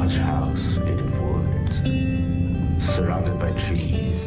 large house made of wood, surrounded by trees.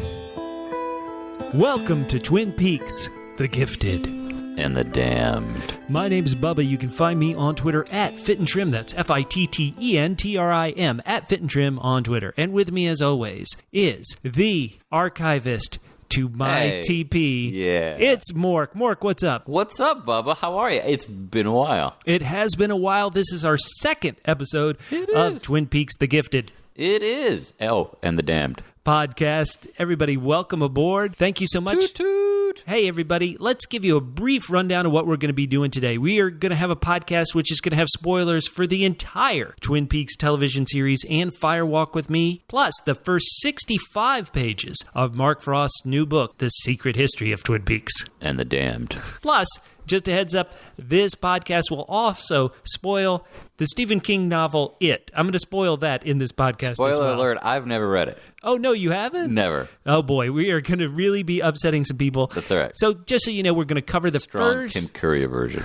Welcome to Twin Peaks, The Gifted. And the Damned. My name's Bubba. You can find me on Twitter at FitandTrim. That's FITTENTRIM, at FitandTrim on Twitter. And with me, as always, is the Archivist to my TP. Yeah. It's Mork. Mork, what's up? What's up, Bubba? How are you? It's been a while. It has been a while. This is our second episode of Twin Peaks, The Gifted. It is. Oh, and the Damned. Podcast. Everybody, welcome aboard. Thank you so much. Toot toot. Hey, everybody, let's give you a brief rundown of what we're going to be doing today. We are going to have a podcast which is going to have spoilers for the entire Twin Peaks television series and Fire Walk with Me, plus the first 65 pages of Mark Frost's new book, The Secret History of Twin Peaks. And the Damned. Plus, just a heads up, this podcast will also spoil the Stephen King novel, It. I'm going to spoil that in this podcast as well. Spoiler alert, I've never read it. Oh, no, you haven't? Never. Oh, boy, we are going to really be upsetting some people. That's all right. So just so you know, we're going to cover the Strong Kim Curry version.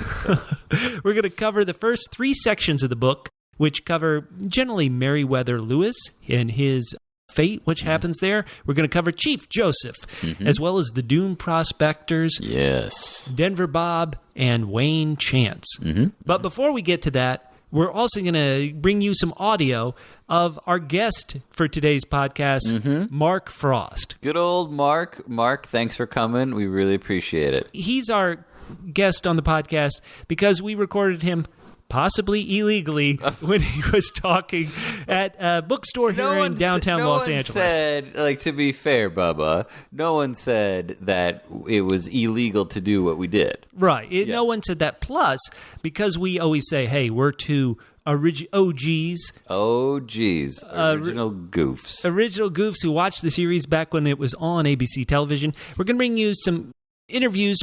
We're going to cover the first three sections of the book, which cover generally Meriwether Lewis and his fate, which happens there. We're going to cover Chief Joseph, as well as the Dune Prospectors, Yes. Denver Bob, and Wayne Chance. But before we get to that, we're also going to bring you some audio of our guest for today's podcast, Mark Frost. Good old Mark. Mark, thanks for coming. We really appreciate it. He's our guest on the podcast because we recorded him possibly illegally when he was talking at a bookstore here in downtown Los Angeles. No one said, to be fair, Bubba, no one said that it was illegal to do what we did. Right. No one said that. Plus, because we always say, hey, we're two OGs. Oh, geez. Original goofs. Original goofs who watched the series back when it was on ABC television. We're going to bring you some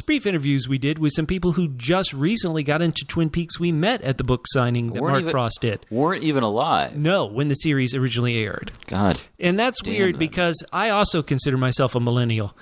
brief interviews we did with some people who just recently got into Twin Peaks we met at the book signing that Mark Frost did. Weren't even alive. No, when the series originally aired. God. And that's weird because I also consider myself a millennial.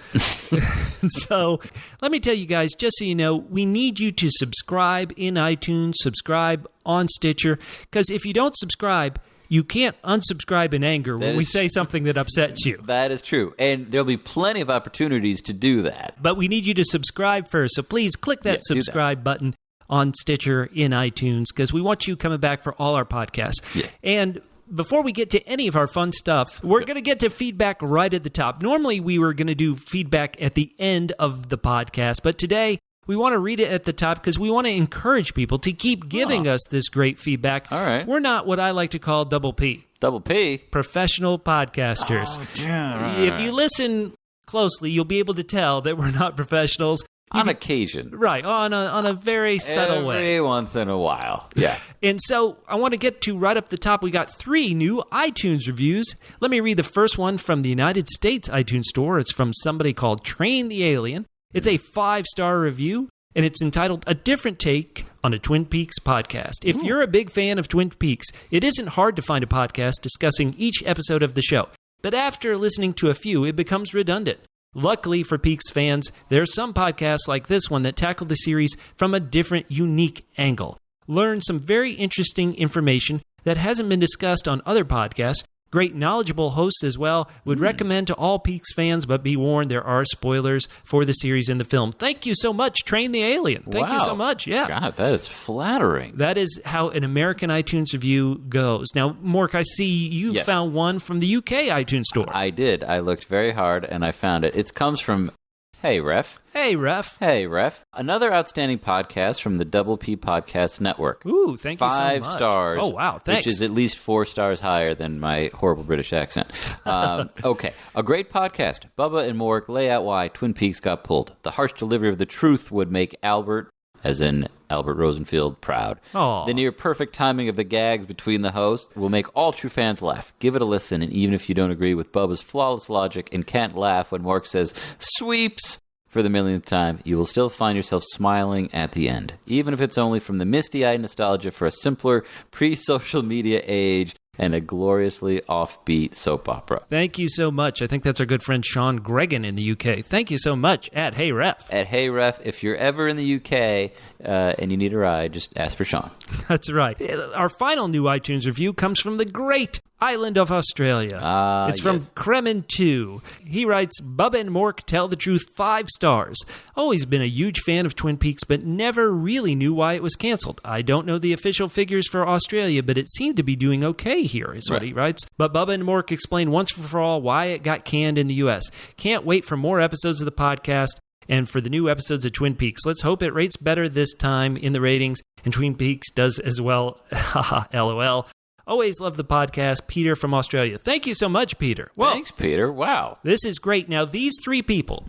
So let me tell you guys, just so you know, we need you to subscribe in iTunes, subscribe on Stitcher, because if you don't subscribe, you can't unsubscribe in anger when we say something that upsets you. That is true. And there'll be plenty of opportunities to do that. But we need you to subscribe first. So please click that subscribe button on Stitcher in iTunes because we want you coming back for all our podcasts. Yeah. And before we get to any of our fun stuff, we're going to get to feedback right at the top. Normally, we were going to do feedback at the end of the podcast, but today we want to read it at the top because we want to encourage people to keep giving us this great feedback. All right. We're not what I like to call double P. Double P? Professional podcasters. Oh, damn. If you listen closely, you'll be able to tell that we're not professionals. On occasion. Right, on a very subtle way. Every once in a while. Yeah. And so I want to get to right up the top. We got 3 new iTunes reviews. Let me read the first one from the United States iTunes Store. It's from somebody called Train the Alien. It's a 5-star review, and it's entitled A Different Take on a Twin Peaks Podcast. If you're a big fan of Twin Peaks, it isn't hard to find a podcast discussing each episode of the show. But after listening to a few, it becomes redundant. Luckily for Peaks fans, there are some podcasts like this one that tackle the series from a different, unique angle. Learn some very interesting information that hasn't been discussed on other podcasts. Great knowledgeable hosts as well. Would recommend to all Peaks fans, but be warned, there are spoilers for the series and the film. Thank you so much, Train the Alien. Thank you so much. Yeah. God, that is flattering. That is how an American iTunes review goes. Now, Mork, I see you found one from the UK iTunes Store. I did. I looked very hard, and I found it. It comes from Hey, Ref. Hey, Ref. Hey, Ref. Another outstanding podcast from the Double P Podcast Network. Ooh, thank you so much. 5 stars. Oh, wow, thanks. Which is at least 4 stars higher than my horrible British accent. Okay. A great podcast. Bubba and Mork lay out why Twin Peaks got pulled. The harsh delivery of the truth would make Albert, as in Albert Rosenfield, proud. Aww. The near-perfect timing of the gags between the hosts will make all true fans laugh. Give it a listen, and even if you don't agree with Bubba's flawless logic and can't laugh when Mork says, sweeps, for the millionth time, you will still find yourself smiling at the end. Even if it's only from the misty-eyed nostalgia for a simpler, pre-social media age and a gloriously offbeat soap opera. Thank you so much. I think that's our good friend Sean Gregan in the UK. Thank you so much at Hey Ref. At Hey Ref, if you're ever in the UK and you need a ride, just ask for Sean. That's right. Our final new iTunes review comes from the great island of Australia. It's from Kremen2. He writes, Bubba and Mork tell the truth, 5 stars. Always been a huge fan of Twin Peaks, but never really knew why it was canceled. I don't know the official figures for Australia, but it seemed to be doing okay here, is what he writes. But Bubba and Mork explain once for all why it got canned in the U.S. Can't wait for more episodes of the podcast and for the new episodes of Twin Peaks. Let's hope it rates better this time in the ratings, and Twin Peaks does as well. Haha, LOL. Always love the podcast. Peter from Australia. Thank you so much, Peter. Well, thanks, Peter. Wow. This is great. Now, these 3 people,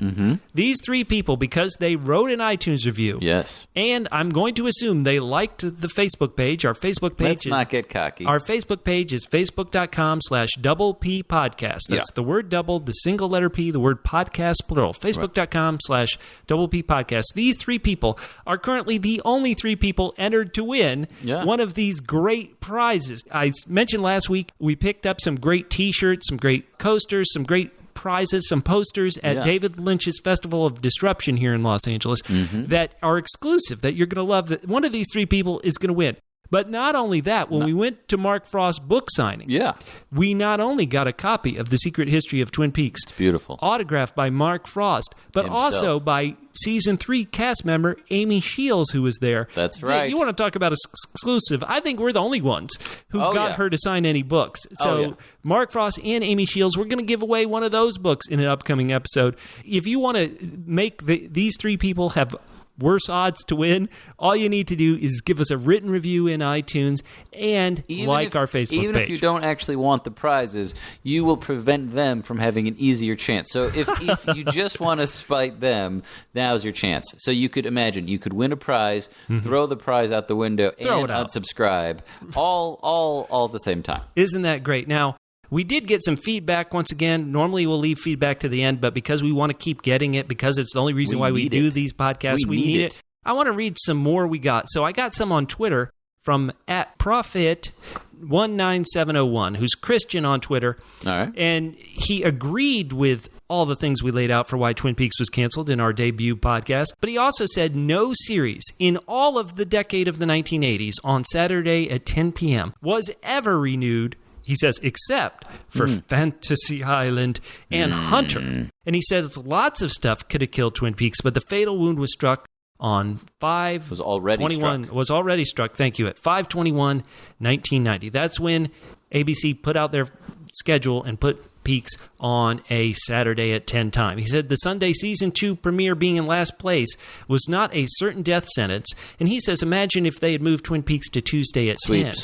because they wrote an iTunes review. Yes. And I'm going to assume they liked the Facebook page. Our Facebook page Let's not get cocky. Our Facebook page is facebook.com/double P podcast. That's the word double, the single letter P, the word podcast, plural. Facebook.com/double P podcast. These 3 people are currently the only 3 people entered to win one of these great prizes. I mentioned last week we picked up some great T-shirts, some great coasters, some great prizes, some posters at David Lynch's Festival of Disruption here in Los Angeles that are exclusive, that you're going to love. That one of these 3 people is going to win. But not only that, when we went to Mark Frost's book signing, we not only got a copy of The Secret History of Twin Peaks, it's beautiful, autographed by Mark Frost, but also by Season 3 cast member Amy Shields, who was there. That's right. You want to talk about exclusive? I think we're the only ones who got her to sign any books. So Mark Frost and Amy Shields, we're going to give away one of those books in an upcoming episode. If you want to make these 3 people have worse odds to win, all you need to do is give us a written review in iTunes and our Facebook page. Even if you don't actually want the prizes, you will prevent them from having an easier chance. So if you just want to spite them, now's your chance. So you could imagine, you could win a prize, throw the prize out the window, and unsubscribe, all at the same time. Isn't that great? Now, we did get some feedback once again. Normally we'll leave feedback to the end, but because we want to keep getting it, because it's the only reason why we do these podcasts, we need it. I want to read some more we got. So I got some on Twitter from @Prophet19701, who's Christian on Twitter. All right. And he agreed with all the things we laid out for why Twin Peaks was canceled in our debut podcast. But he also said no series in all of the decade of the 1980s on Saturday at 10 p.m. was ever renewed, he says, except for Fantasy Island and Hunter. And he says lots of stuff could have killed Twin Peaks, but the fatal wound was struck on 5/21. Thank you. At 5/21/1990. That's when ABC put out their schedule and put Peaks on a Saturday at 10 time. He said the Sunday season 2 premiere being in last place was not a certain death sentence. And he says, imagine if they had moved Twin Peaks to Tuesday at 10.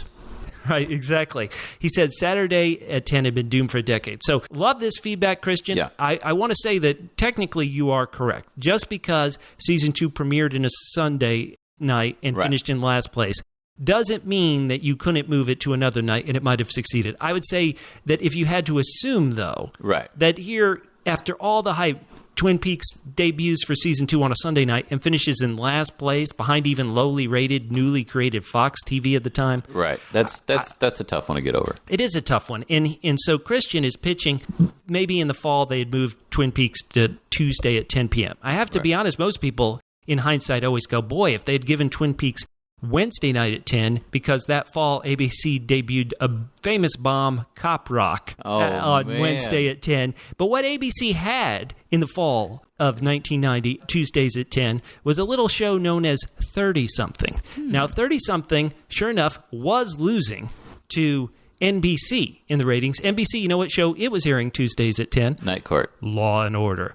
Right, exactly. He said Saturday at 10 had been doomed for a decade. So love this feedback, Christian. Yeah. I want to say that technically you are correct. Just because season 2 premiered in a Sunday night and finished in last place doesn't mean that you couldn't move it to another night and it might have succeeded. I would say that if you had to assume, though, that here, after all the hype, Twin Peaks debuts for season 2 on a Sunday night and finishes in last place behind even lowly rated, newly created Fox TV at the time. Right. That's a tough one to get over. It is a tough one. And so Christian is pitching, maybe in the fall they had moved Twin Peaks to Tuesday at 10 p.m. I have to be honest, most people in hindsight always go, boy, if they had given Twin Peaks Wednesday night at 10, because that fall ABC debuted a famous bomb, Cop Rock, on Wednesday at 10. But what ABC had in the fall of 1990, Tuesdays at 10, was a little show known as 30-something. Now, 30-something, sure enough, was losing to NBC in the ratings. NBC, you know what show it was airing Tuesdays at 10? Night Court. Law and Order.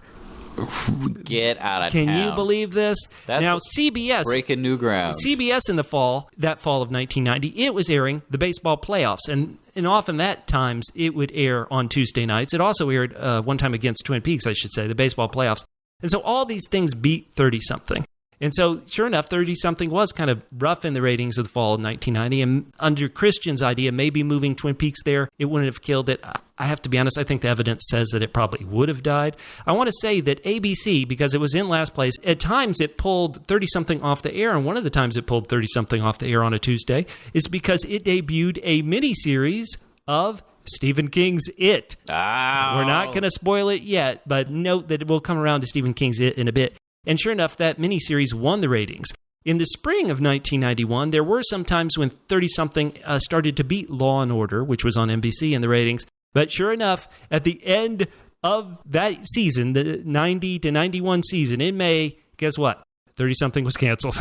Get out of town. Can you believe this? That's now, CBS... breaking new ground. CBS in the fall of 1990, it was airing the baseball playoffs. And often that times it would air on Tuesday nights. It also aired one time against Twin Peaks, I should say, the baseball playoffs. And so all these things beat 30-something. And so, sure enough, 30-something was kind of rough in the ratings of the fall of 1990. And under Christian's idea, maybe moving Twin Peaks there, it wouldn't have killed it. I have to be honest, I think the evidence says that it probably would have died. I want to say that ABC, because it was in last place, at times it pulled 30-something off the air. And one of the times it pulled 30-something off the air on a Tuesday is because it debuted a miniseries of Stephen King's It. Ow. We're not going to spoil it yet, but note that we'll come around to Stephen King's It in a bit. And sure enough, that miniseries won the ratings. In the spring of 1991, there were some times when 30-something started to beat Law & Order, which was on NBC in the ratings. But sure enough, at the end of that season, the 90 to 91 season, in May, guess what? 30-something was canceled.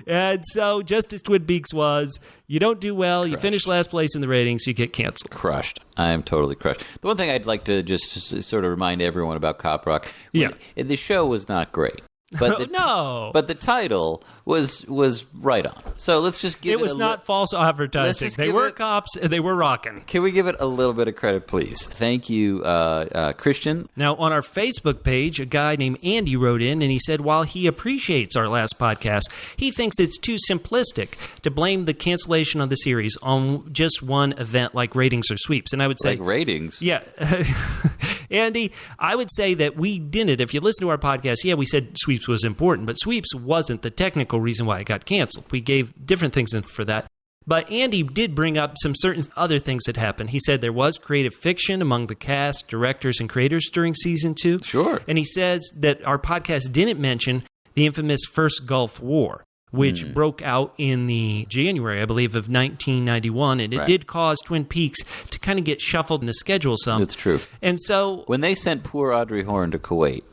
And so, just as Twin Peaks was, you don't do well, you finish last place in the ratings, you get canceled. Crushed. I am totally crushed. The one thing I'd like to just sort of remind everyone about Cop Rock, the show was not great. But no. But the title was right on. So let's just give it. It was not false advertising. They were cops and they were rocking. Can we give it a little bit of credit, please? Thank you, Christian. Now, on our Facebook page, a guy named Andy wrote in and he said, while he appreciates our last podcast, he thinks it's too simplistic to blame the cancellation of the series on just one event like ratings or sweeps. And I would say, like ratings? Yeah. Andy, I would say that we didn't. If you listen to our podcast, we said sweeps was important, but sweeps wasn't the technical reason why it got canceled. We gave different things for that. But Andy did bring up some certain other things that happened. He said there was creative fiction among the cast, directors, and creators during season 2. Sure. And he says that our podcast didn't mention the infamous First Gulf War, which broke out in the January, I believe, of 1991. And it did cause Twin Peaks to kind of get shuffled in the schedule some. That's true. And so when they sent poor Audrey Horne to Kuwait,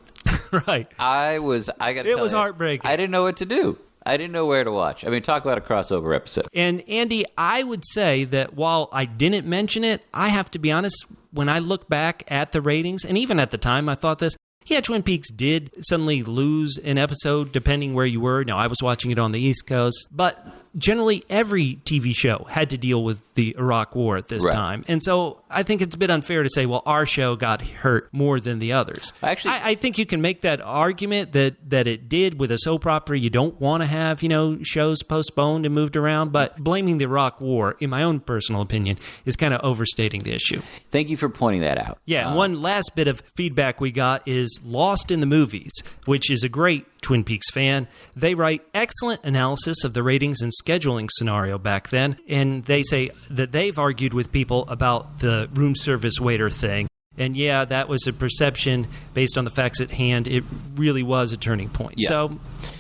right. I was heartbreaking. I didn't know what to do. I didn't know where to watch. I mean, talk about a crossover episode. And Andy, I would say that while I didn't mention it, I have to be honest, when I look back at the ratings, and even at the time I thought this, Twin Peaks did suddenly lose an episode depending where you were. Now, I was watching it on the East Coast, but generally every TV show had to deal with the Iraq War at this time. And so I think it's a bit unfair to say, well, our show got hurt more than the others. Actually, I think you can make that argument that it did with a soap opera. You don't want to have, shows postponed and moved around, but blaming the Iraq War, in my own personal opinion, is kind of overstating the issue. Thank you for pointing that out. Yeah, one last bit of feedback we got is Lost in the Movies, which is a great Twin Peaks fan. They write excellent analysis of the ratings and scheduling scenario back then, and they say that they've argued with people about the room service waiter thing. And that was a perception based on the facts at hand. It really was a turning point. Yeah. So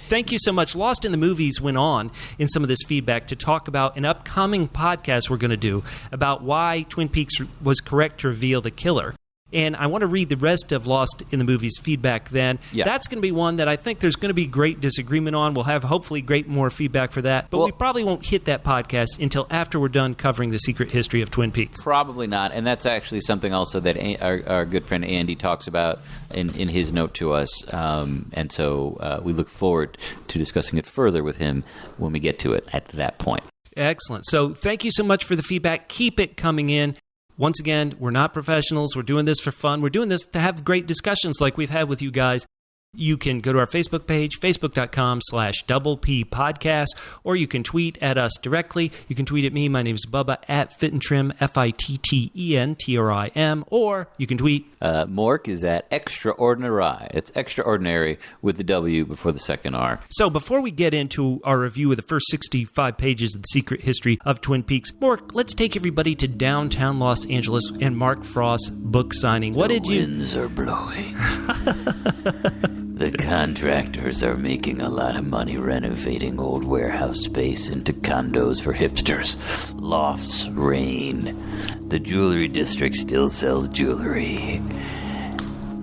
thank you so much. Lost in the Movies went on in some of this feedback to talk about an upcoming podcast we're going to do about why Twin Peaks was correct to reveal the killer. And I want to read the rest of Lost in the Movies feedback then. Yeah. That's going to be one that I think there's going to be great disagreement on. We'll have hopefully more feedback for that. But we probably won't hit that podcast until after we're done covering the secret history of Twin Peaks. Probably not. And that's actually something also that our good friend Andy talks about in his note to us. And so we look forward to discussing it further with him when we get to it at that point. Excellent. So thank you so much for the feedback. Keep it coming in. Once again, we're not professionals. We're doing this for fun. We're doing this to have great discussions like we've had with you guys. You can go to our Facebook page, facebook.com/Double P Podcast, or you can tweet at us directly. You can tweet at me. My name is Bubba at Fittentrim, FITTENTRIM, or you can tweet. Mork is at Extraordinary. It's extraordinary with the W before the second R. So before we get into our review of the first 65 pages of the secret history of Twin Peaks, Mork, let's take everybody to downtown Los Angeles and Mark Frost's book signing. The winds are blowing. The contractors are making a lot of money renovating old warehouse space into condos for hipsters. Lofts reign. The jewelry district still sells jewelry.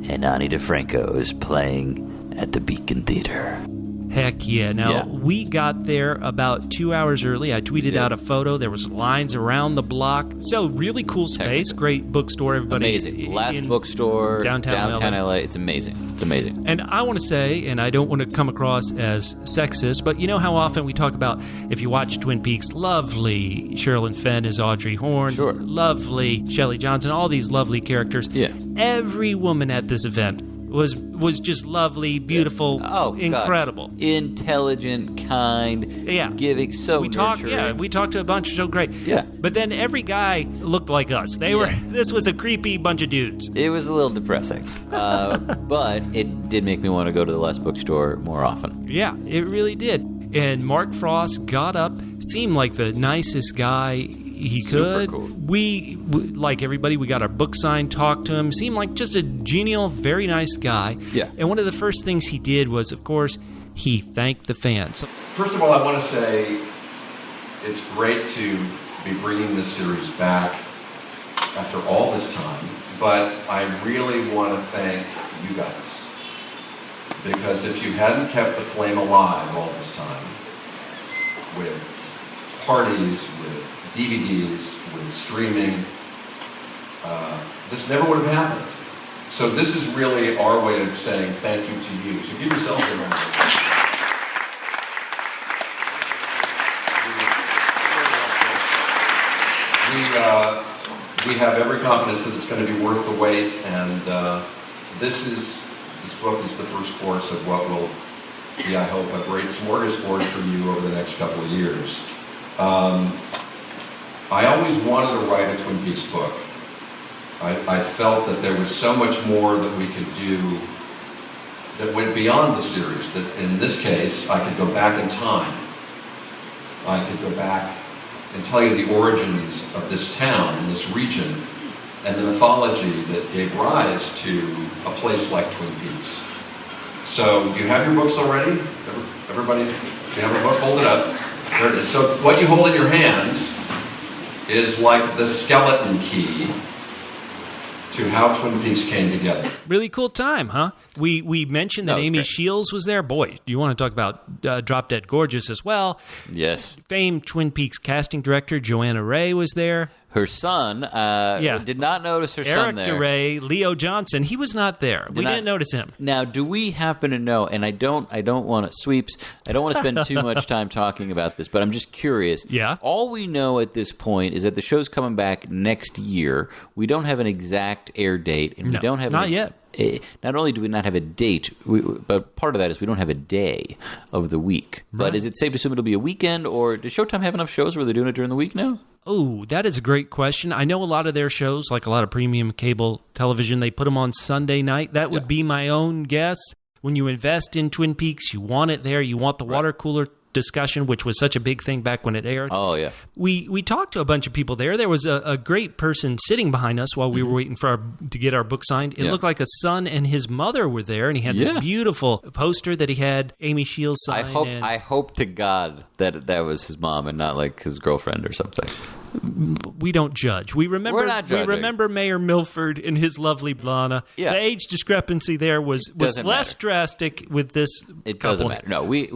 And Ani DeFranco is playing at the Beacon Theater. Heck yeah. Now, we got there about 2 hours early. I tweeted out a photo. There was lines around the block. So, really cool space. Great bookstore. Everybody. Amazing. Last bookstore. Downtown LA. It's amazing. It's amazing. And I want to say, and I don't want to come across as sexist, but you know how often we talk about, if you watch Twin Peaks, lovely Sherilyn Fenn is Audrey Horne. Sure. Lovely Shelley Johnson. All these lovely characters. Yeah. Every woman at this event was just lovely, beautiful, incredible. God. Intelligent, kind, giving, nurturing. We talked to a bunch, so great. Yeah. But then every guy looked like us. This was a creepy bunch of dudes. It was a little depressing. But it did make me want to go to the Last Bookstore more often. Yeah, it really did. And Mark Frost got up, seemed like the nicest guy. he Super could. cool. We, like everybody, we got our book signed, talked to him. Seemed like just a genial, very nice guy. Yeah. And one of the first things he did was, of course, he thanked the fans. First of all, I want to say it's great to be bringing this series back after all this time, but I really want to thank you guys. Because if you hadn't kept the flame alive all this time, with parties, with DVDs, with streaming, this never would have happened. So this is really our way of saying thank you to you. So give yourselves a round. We have every confidence that it's going to be worth the wait, and this book is the first course of what will be, I hope, a great smorgasbord for you over the next couple of years. I always wanted to write a Twin Peaks book. I felt that there was so much more that we could do that went beyond the series, that in this case, I could go back in time. I could go back and tell you the origins of this town and this region and the mythology that gave rise to a place like Twin Peaks. So, do you have your books already? Everybody, do you have a book? Hold it up. There it is. So, what you hold in your hands is like the skeleton key to how Twin Peaks came together. Really cool time, huh? We mentioned that That was Amy great. Shields was there. Boy, you want to talk about Drop Dead Gorgeous as well. Yes. Famed Twin Peaks casting director Joanna Ray was there. Her son, did not notice her son Eric there. DeRay, Leo Johnson, he was not there. We didn't notice him. Now, do we happen to know, and I don't want to, Sweeps, I don't want to spend too much time talking about this, but I'm just curious. Yeah. All we know at this point is that the show's coming back next year. We don't have an exact air date, and we don't have not yet. Not only do we not have a date, but part of that is we don't have a day of the week. Right. But is it safe to assume it'll be a weekend, or does Showtime have enough shows where they're doing it during the week now? Oh, that is a great question. I know a lot of their shows, like a lot of premium cable television, they put them on Sunday night. That would be my own guess. When you invest in Twin Peaks, you want it there. You want the water cooler discussion, which was such a big thing back when it aired. Oh, yeah. We talked to a bunch of people there. There was a great person sitting behind us while we were waiting for to get our book signed. It looked like a son and his mother were there, and he had this beautiful poster that he had Amy Shields sign. I hope to God that was his mom and not like his girlfriend or something. We don't judge. We remember. We're not judging. We remember Mayor Milford and his lovely Blana. Yeah. The age discrepancy there was Doesn't less matter. drastic with this. It couple. doesn't matter. No, we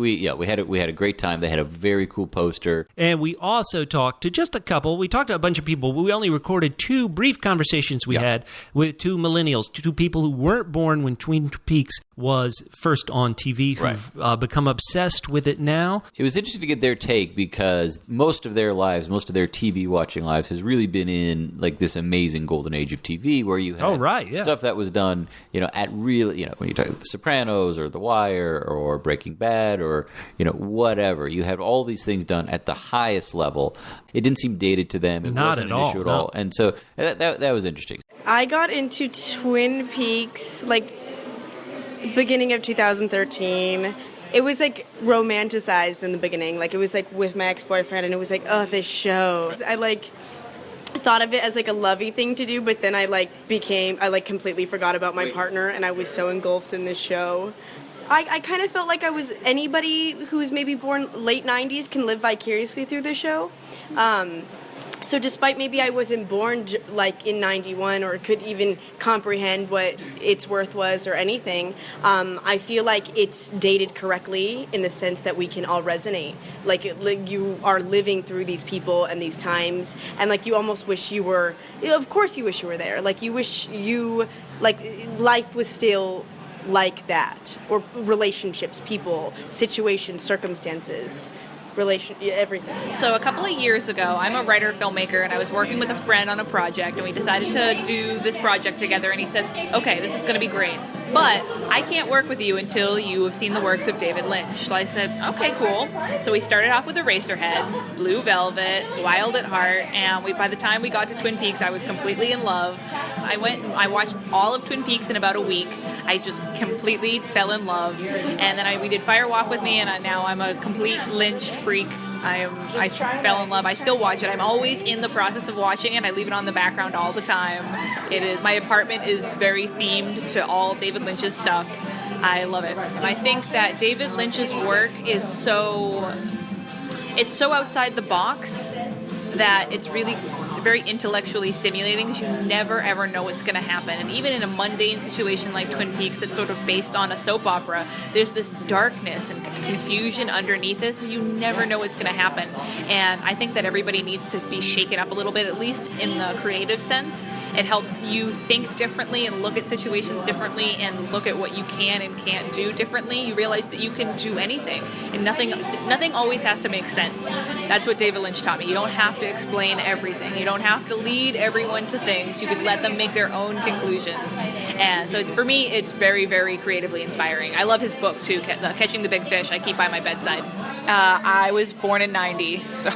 had a great time. They had a very cool poster. And we also talked to just a couple. We talked to a bunch of people. We only recorded two brief conversations we had with two millennials, two people who weren't born when Twin Peaks was first on TV, who've become obsessed with it now. It was interesting to get their take because most of their lives, most of their TV watching lives has really been in like this amazing golden age of TV where you had stuff that was done, at really, when you talk The Sopranos or The Wire or Breaking Bad or, whatever. You had all these things done at the highest level. It didn't seem dated to them. It Not wasn't at an all, issue at no. all. And so that was interesting. I got into Twin Peaks beginning of 2013. It was romanticized in the beginning. It was with my ex-boyfriend, and it was oh, this show. I thought of it as a lovey thing to do, but then I completely forgot about my partner, and I was so engulfed in this show. I kind of felt like I was anybody who's maybe born late 90s can live vicariously through the show. So despite maybe I wasn't born in 91 or could even comprehend what its worth was or anything, I feel like it's dated correctly in the sense that we can all resonate. You are living through these people and these times, and you almost wish you were, of course you wish you were there. You wish life was still like that, or relationships, people, situations, circumstances. Everything. So a couple of years ago, I'm a writer, filmmaker, and I was working with a friend on a project, and we decided to do this project together, and he said, okay, this is going to be great, but I can't work with you until you have seen the works of David Lynch. So I said, okay, cool. So we started off with Eraserhead, Blue Velvet, Wild at Heart, and by the time we got to Twin Peaks, I was completely in love. I went and I watched all of Twin Peaks in about a week. I just completely fell in love, and then we did Fire Walk with Me, and now I'm a complete Lynch freak. I fell in love. I still watch it. I'm always in the process of watching it. I leave it on the background all the time. My apartment is very themed to all David Lynch's stuff. I love it. And I think that David Lynch's work is so outside the box that it's really very intellectually stimulating because you never ever know what's going to happen. And even in a mundane situation like Twin Peaks that's sort of based on a soap opera, there's this darkness and confusion underneath it, so you never know what's going to happen. And I think that everybody needs to be shaken up a little bit, at least in the creative sense. It helps you think differently and look at situations differently and look at what you can and can't do differently. You realize that you can do anything, and nothing always has to make sense. That's what David Lynch taught me. You don't have to explain everything. You don't have to lead everyone to things. You can let them make their own conclusions. And so for me, it's very, very creatively inspiring. I love his book, too, Catching the Big Fish. I keep by my bedside. I was born in 90, so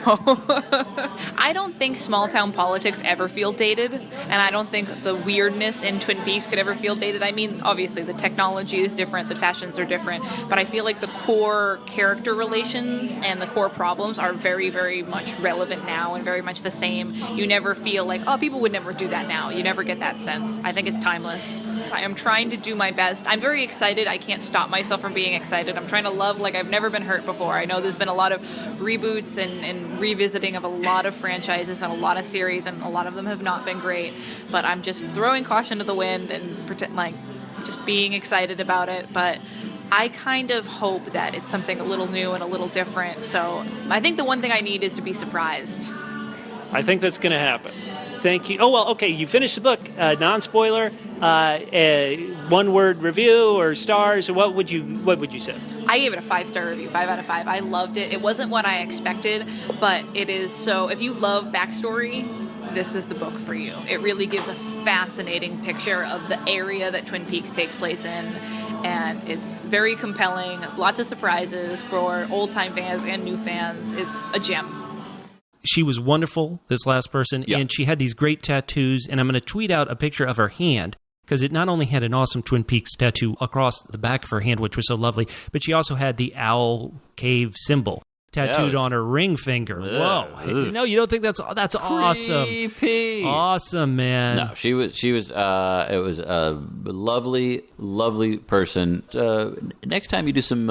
I don't think small-town politics ever feel dated, and I don't think the weirdness in Twin Peaks could ever feel dated. I mean, obviously, the technology is different, the fashions are different, but I feel like the core character relations and the core problems are very, very much relevant now and very much the same. You never feel like, oh, people would never do that now. You never get that sense. I think it's timeless. I am trying to do my best. I'm very excited. I can't stop myself from being excited. I'm trying to love like I've never been hurt before. I know there's been a lot of reboots and revisiting of a lot of franchises and a lot of series, and a lot of them have not been great. But I'm just throwing caution to the wind and just being excited about it. But I kind of hope that it's something a little new and a little different. So I think the one thing I need is to be surprised. I think that's going to happen. Thank you. Oh, well, okay, you finished the book. Non-spoiler, one-word review or stars, or what would you say? I gave it a 5-star review, 5 out of 5. I loved it. It wasn't what I expected, but it is so... If you love backstory, this is the book for you. It really gives a fascinating picture of the area that Twin Peaks takes place in, and it's very compelling. Lots of surprises for old-time fans and new fans. It's a gem. She was wonderful, this last person, and she had these great tattoos, and I'm going to tweet out a picture of her hand, because it not only had an awesome Twin Peaks tattoo across the back of her hand, which was so lovely, but she also had the owl cave symbol tattooed on her ring finger. Whoa. No, you don't think that's awesome. Creepy. Awesome, man. No, she was it was a lovely person. Next time you do some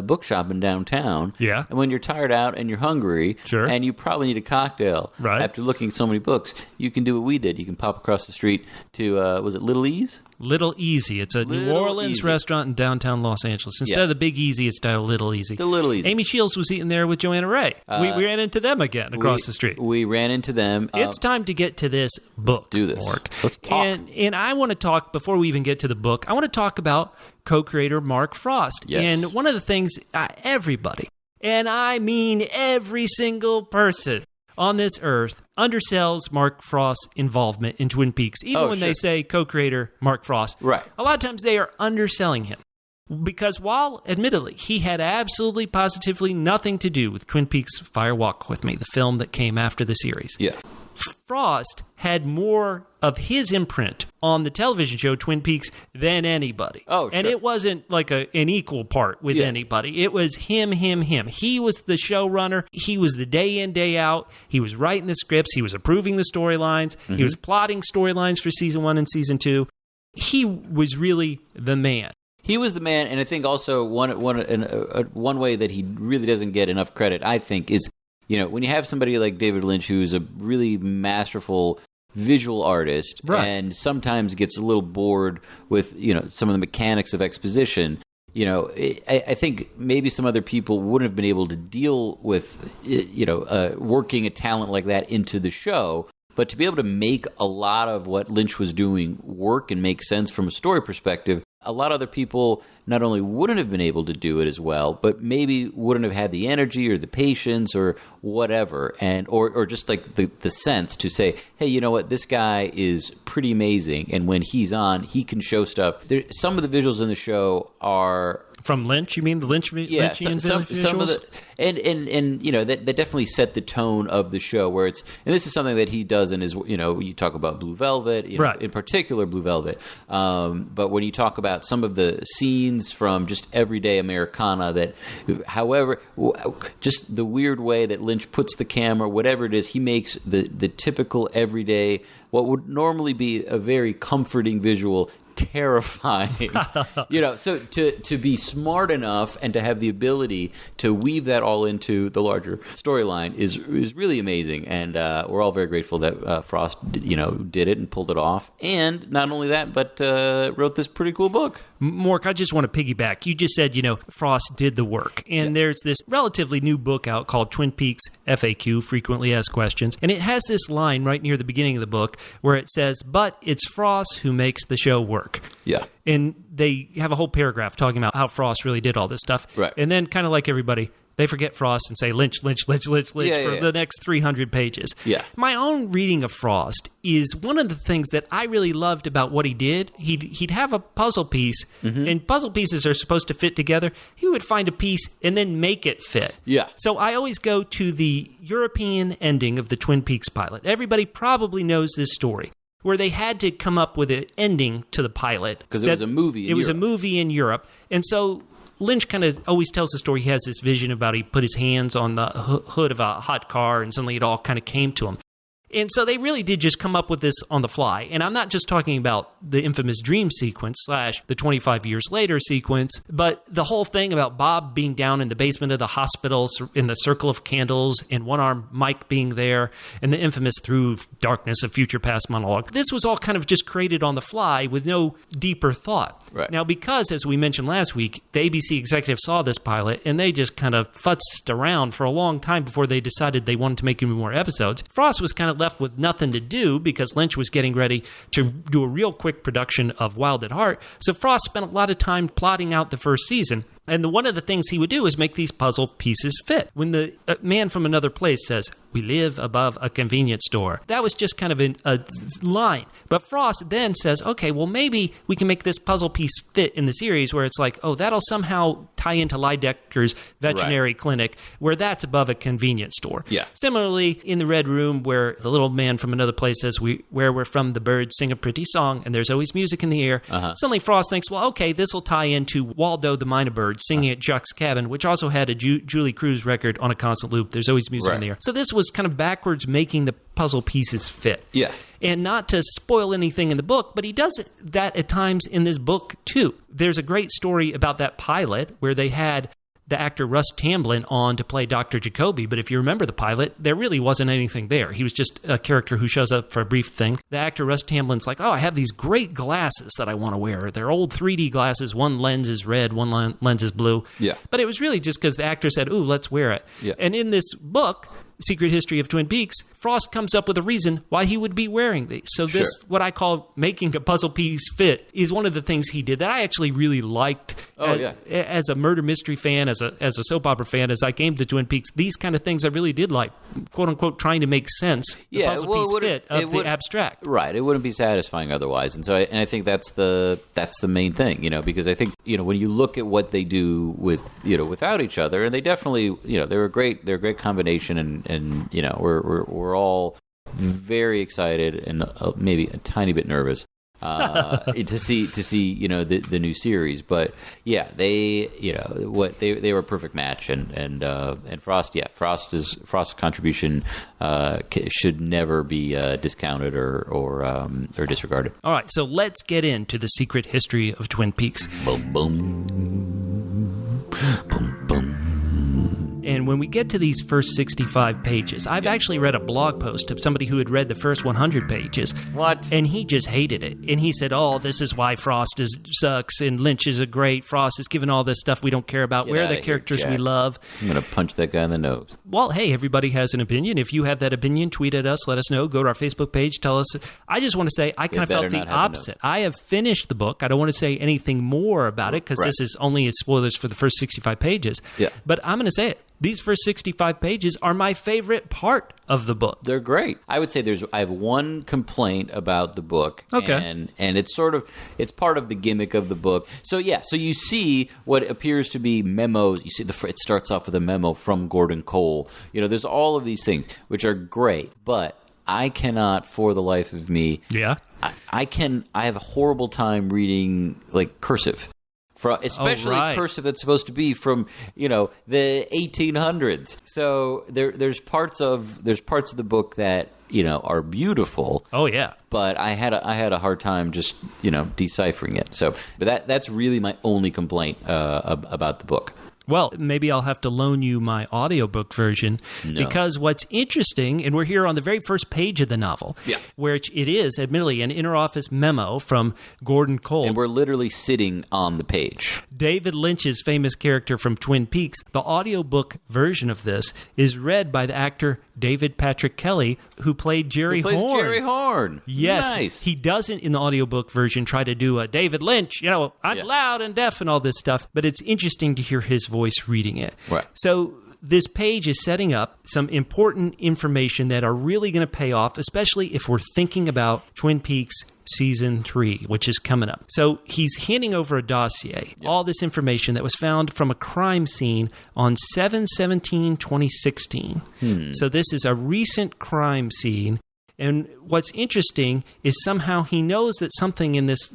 book shopping downtown, and when you're tired out and you're hungry, and you probably need a cocktail, after looking at so many books, you can do what we did. You can pop across the street to, was it Little Ease? Little Easy. It's a New Orleans restaurant in downtown Los Angeles. Instead of the Big Easy, it's titled Little Easy. The Little Easy. Amy Shields was eating there with Joanna Ray. We ran into them again across the street. We ran into them. It's time to get to this book. Let's do this. Mork. Let's talk. And I want to talk, before we even get to the book, I want to talk about co-creator Mark Frost. Yes. And one of the things everybody, and I mean every single person on this earth, undersells Mark Frost's involvement in Twin Peaks. Even when they say co-creator Mark Frost. Right. A lot of times they are underselling him. Because while, admittedly, he had absolutely, positively nothing to do with Twin Peaks Fire Walk With Me, the film that came after the series. Yeah. Frost had more of his imprint on the television show Twin Peaks than anybody. And it wasn't like an equal part with anybody. It was him. He was the showrunner. He was the day in, day out. He was writing the scripts. He was approving the storylines. Mm-hmm. He was plotting storylines for season 1 and season 2. He was really the man. He was the man, and I think also one way that he really doesn't get enough credit, I think, is, when you have somebody like David Lynch, who's a really masterful visual artist, and sometimes gets a little bored with, some of the mechanics of exposition, I think maybe some other people wouldn't have been able to deal with, working a talent like that into the show. But to be able to make a lot of what Lynch was doing work and make sense from a story perspective, a lot of other people not only wouldn't have been able to do it as well, but maybe wouldn't have had the energy or the patience or whatever, and or just like the sense to say, hey, you know what, this guy is pretty amazing, and when he's on, he can show stuff. Some of the visuals in the show are From Lynch, you mean the Lynchian visuals? Some of the, and you know that definitely set the tone of the show. Where it's, and this is something that he does in his, you know, you talk about Blue Velvet, you know, right, in particular Blue Velvet. But when you talk about some of the scenes from just everyday Americana, that, however, just the weird way that Lynch puts the camera, whatever it is, he makes the typical everyday, what would normally be a very comforting visual, terrifying. You know, so to be smart enough and to have the ability to weave that all into the larger storyline is really amazing, and we're all very grateful that Frost did it and pulled it off, and not only that, but wrote this pretty cool book. Mork, I just want to piggyback. You just said, Frost did the work. And there's this relatively new book out called Twin Peaks FAQ, Frequently Asked Questions. And it has this line right near the beginning of the book where it says, but it's Frost who makes the show work. Yeah. And they have a whole paragraph talking about how Frost really did all this stuff. Right. And then, kind of like everybody, they forget Frost and say Lynch for the next 300 pages. Yeah. My own reading of Frost is one of the things that I really loved about what he did. He'd have a puzzle piece, and puzzle pieces are supposed to fit together. He would find a piece and then make it fit. Yeah. So I always go to the European ending of the Twin Peaks pilot. Everybody probably knows this story, where they had to come up with an ending to the pilot. Because it was a movie in Europe. It was a movie in Europe. And so Lynch kind of always tells the story. He has this vision about he put his hands on the hood of a hot car and suddenly it all kind of came to him. And so they really did just come up with this on the fly. And I'm not just talking about the infamous dream sequence / the 25 years later sequence, but the whole thing about Bob being down in the basement of the hospital in the circle of candles and one-armed Mike being there, and the infamous Through Darkness of Future Past monologue. This was all kind of just created on the fly with no deeper thought. Right. Now, because, as we mentioned last week, the ABC executives saw this pilot and they just kind of futzed around for a long time before they decided they wanted to make even more episodes. Frost was kind of left with nothing to do because Lynch was getting ready to do a real quick production of Wild at Heart. So Frost spent a lot of time plotting out the first season. And one of the things he would do is make these puzzle pieces fit. When the man from another place says, "We live above a convenience store," that was just kind of a line. But Frost then says, okay, well, maybe we can make this puzzle piece fit in the series, where it's like, oh, that'll somehow tie into Leidecker's veterinary clinic, where that's above a convenience store. Yeah. Similarly, in the Red Room, where the little man from another place says, where we're from, the birds sing a pretty song, and there's always music in the air. Suddenly Frost thinks, well, okay, this will tie into Waldo the Minor Bird singing at Chuck's cabin, which also had a Julie Cruz record on a constant loop. There's always music in the air. So this was kind of backwards making the puzzle pieces fit. Yeah. And not to spoil anything in the book, but he does that at times in this book too. There's a great story about that pilot where they had the actor Russ Tamblyn on to play Dr. Jacoby, but if you remember the pilot, there really wasn't anything there. He was just a character who shows up for a brief thing. The actor Russ Tamblyn's like, oh, I have these great glasses that I want to wear. They're old 3D glasses. One lens is red, one lens is blue. Yeah. But it was really just because the actor said, ooh, let's wear it. Yeah. And in this book, Secret History of Twin Peaks, Frost comes up with a reason why he would be wearing these. So this, what I call making a puzzle piece fit, is one of the things he did that I actually really liked. As a murder mystery fan, as a soap opera fan, as I came to Twin Peaks, these kind of things I really did like, quote unquote, trying to make sense. The puzzle piece fit of the abstract. Right. It wouldn't be satisfying otherwise. And so I think that's the main thing, because I think, when you look at what they do with, without each other, and they definitely, they're a great combination, and we're all very excited and maybe a tiny bit nervous to see the new series. But yeah, they were a perfect match, and Frost's contribution should never be discounted or disregarded. All right, so let's get into the secret history of Twin Peaks. Boom, boom. Boom, boom. And when we get to these first 65 pages, I've actually read a blog post of somebody who had read the first 100 pages. What? And he just hated it. And he said, oh, this is why Frost sucks and Lynch is a great. Frost is given all this stuff we don't care about. Where are the characters we love? I'm going to punch that guy in the nose. Well, hey, everybody has an opinion. If you have that opinion, tweet at us, let us know. Go to our Facebook page, tell us. I just want to say I kind of felt the opposite. I have finished the book. I don't want to say anything more about it because this is only spoilers for the first 65 pages. Yeah. But I'm going to say it. these first 65 pages are my favorite part of the book. They're great. I would say I have one complaint about the book. Okay. And it's it's part of the gimmick of the book. So you see what appears to be memos. You see it starts off with a memo from Gordon Cole. There's all of these things, which are great, but I cannot for the life of me. Yeah. I have a horrible time reading like cursive. Especially cursive that's supposed to be from the 1800s. So there's parts of the book that are beautiful. Oh yeah. But I had a hard time just deciphering it. So, but that's really my only complaint about the book. Well, maybe I'll have to loan you my audiobook version because what's interesting, and we're here on the very first page of the novel, where it is admittedly an interoffice memo from Gordon Cole. And we're literally sitting on the page. David Lynch's famous character from Twin Peaks. The audiobook version of this is read by the actor David Patrick Kelly, who played Jerry Horn. Jerry Horn. Yes. Nice. He doesn't, in the audiobook version, try to do a David Lynch, I'm loud and deaf and all this stuff, but it's interesting to hear his voice reading it. Right. So this page is setting up some important information that are really going to pay off, especially if we're thinking about Twin Peaks Season 3, which is coming up. So he's handing over a dossier, all this information that was found from a crime scene on 7/17/2016. So this is a recent crime scene. And what's interesting is somehow he knows that something in this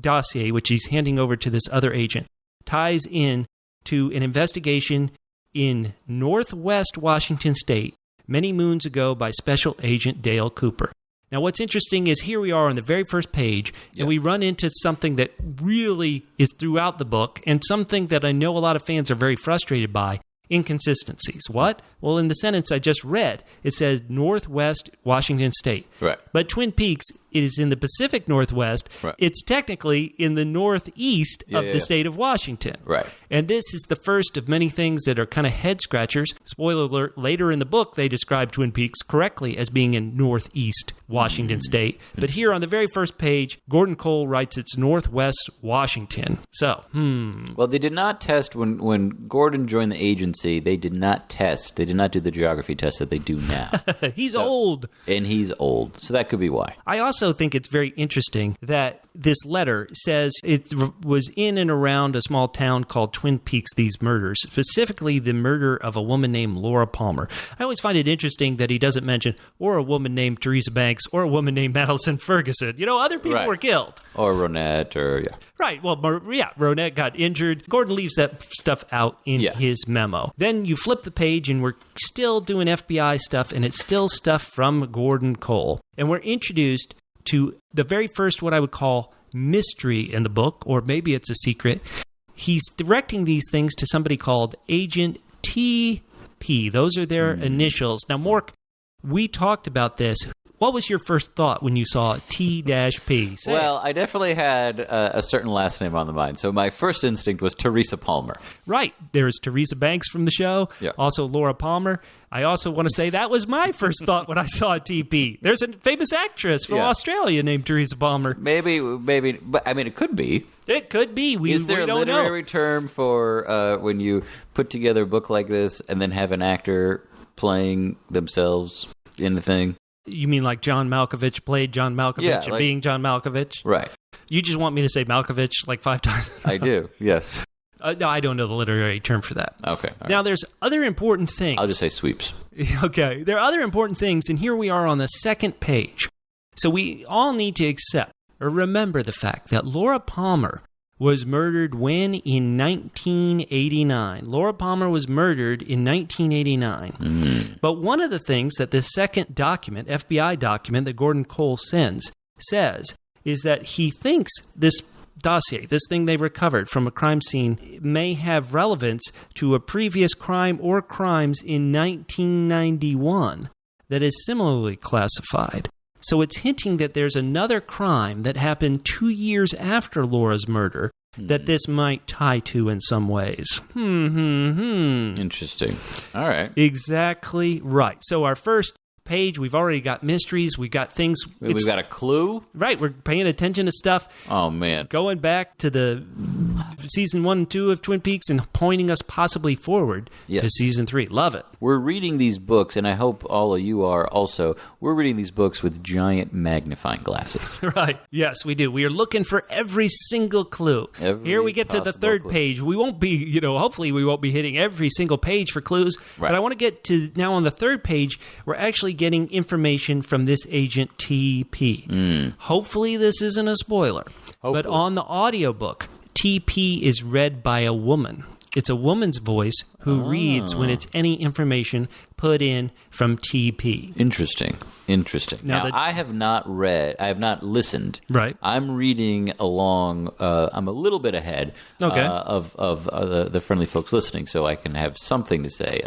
dossier, which he's handing over to this other agent, ties in to an investigation in Northwest Washington State many moons ago by Special Agent Dale Cooper. Now, what's interesting is here we are on the very first page, and we run into something that really is throughout the book, and something that I know a lot of fans are very frustrated by, inconsistencies. What? Well, in the sentence I just read, it says Northwest Washington State. Right. But Twin Peaks is in the Pacific Northwest. Right. It's technically in the northeast of the state of Washington. Right. And this is the first of many things that are kind of head-scratchers. Spoiler alert, later in the book, they describe Twin Peaks correctly as being in northeast Washington State. But here on the very first page, Gordon Cole writes it's Northwest Washington. So, Well, they did not test when Gordon joined the agency. They did not test. They did not do the geography test that they do now. He's old. And he's old. So that could be why. I also think it's very interesting that this letter says it was in and around a small town called Twin Peaks, these murders, specifically the murder of a woman named Laura Palmer. I always find it interesting that he doesn't mention, or a woman named Teresa Banks, or a woman named Madison Ferguson. Other people were killed. Or Ronette, Right. Well, Ronette got injured. Gordon leaves that stuff out in his memo. Then you flip the page, and we're still doing FBI stuff, and it's still stuff from Gordon Cole. And we're introduced to the very first, what I would call, mystery in the book, or maybe it's a secret. He's directing these things to somebody called Agent T.P. Those are their initials. Now, Mork, we talked about this. What was your first thought when you saw T-P? Well, I definitely had a certain last name on the mind. So my first instinct was Teresa Palmer. Right. There's Teresa Banks from the show. Yeah. Also Laura Palmer. I also want to say that was my first thought when I saw TP. There's a famous actress from Australia named Teresa Palmer. Maybe, but I mean, it could be. It could be. Is there a literary term for when you put together a book like this and then have an actor playing themselves in the thing? You mean like John Malkovich played John Malkovich and being John Malkovich? Right. You just want me to say Malkovich like 5 times? I do, yes. No, I don't know the literary term for that. Okay. Now, there's other important things. I'll just say sweeps. Okay. There are other important things, and here we are on the second page. So we all need to accept or remember the fact that Laura Palmer was murdered when? In 1989. Laura Palmer was murdered in 1989. But one of the things that this second document, FBI document that Gordon Cole sends, says is that he thinks this dossier, this thing they recovered from a crime scene, may have relevance to a previous crime or crimes in 1991 that is similarly classified. So it's hinting that there's another crime that happened 2 years after Laura's murder that this might tie to in some ways. Interesting. All right. Exactly right. So our first page, we've already got mysteries. We've got things. We've got a clue? Right. We're paying attention to stuff. Oh, man. Going back to the season 1 and 2 of Twin Peaks and pointing us possibly forward to season 3. Love it. We're reading these books, and I hope all of you are also. We're reading these books with giant magnifying glasses. Right. Yes, we do. We are looking for every single clue. Here we get to the third page. We won't be, hopefully we won't be hitting every single page for clues. Right. But I want to get to now on the third page, we're actually getting information from this agent TP. Hopefully this isn't a spoiler. Hopefully. But on the audiobook, TP is read by a woman. It's a woman's voice who reads when it's any information put in from TP. Interesting. Now I have not listened. Right. I'm reading along. I'm a little bit ahead of the friendly folks listening, so I can have something to say,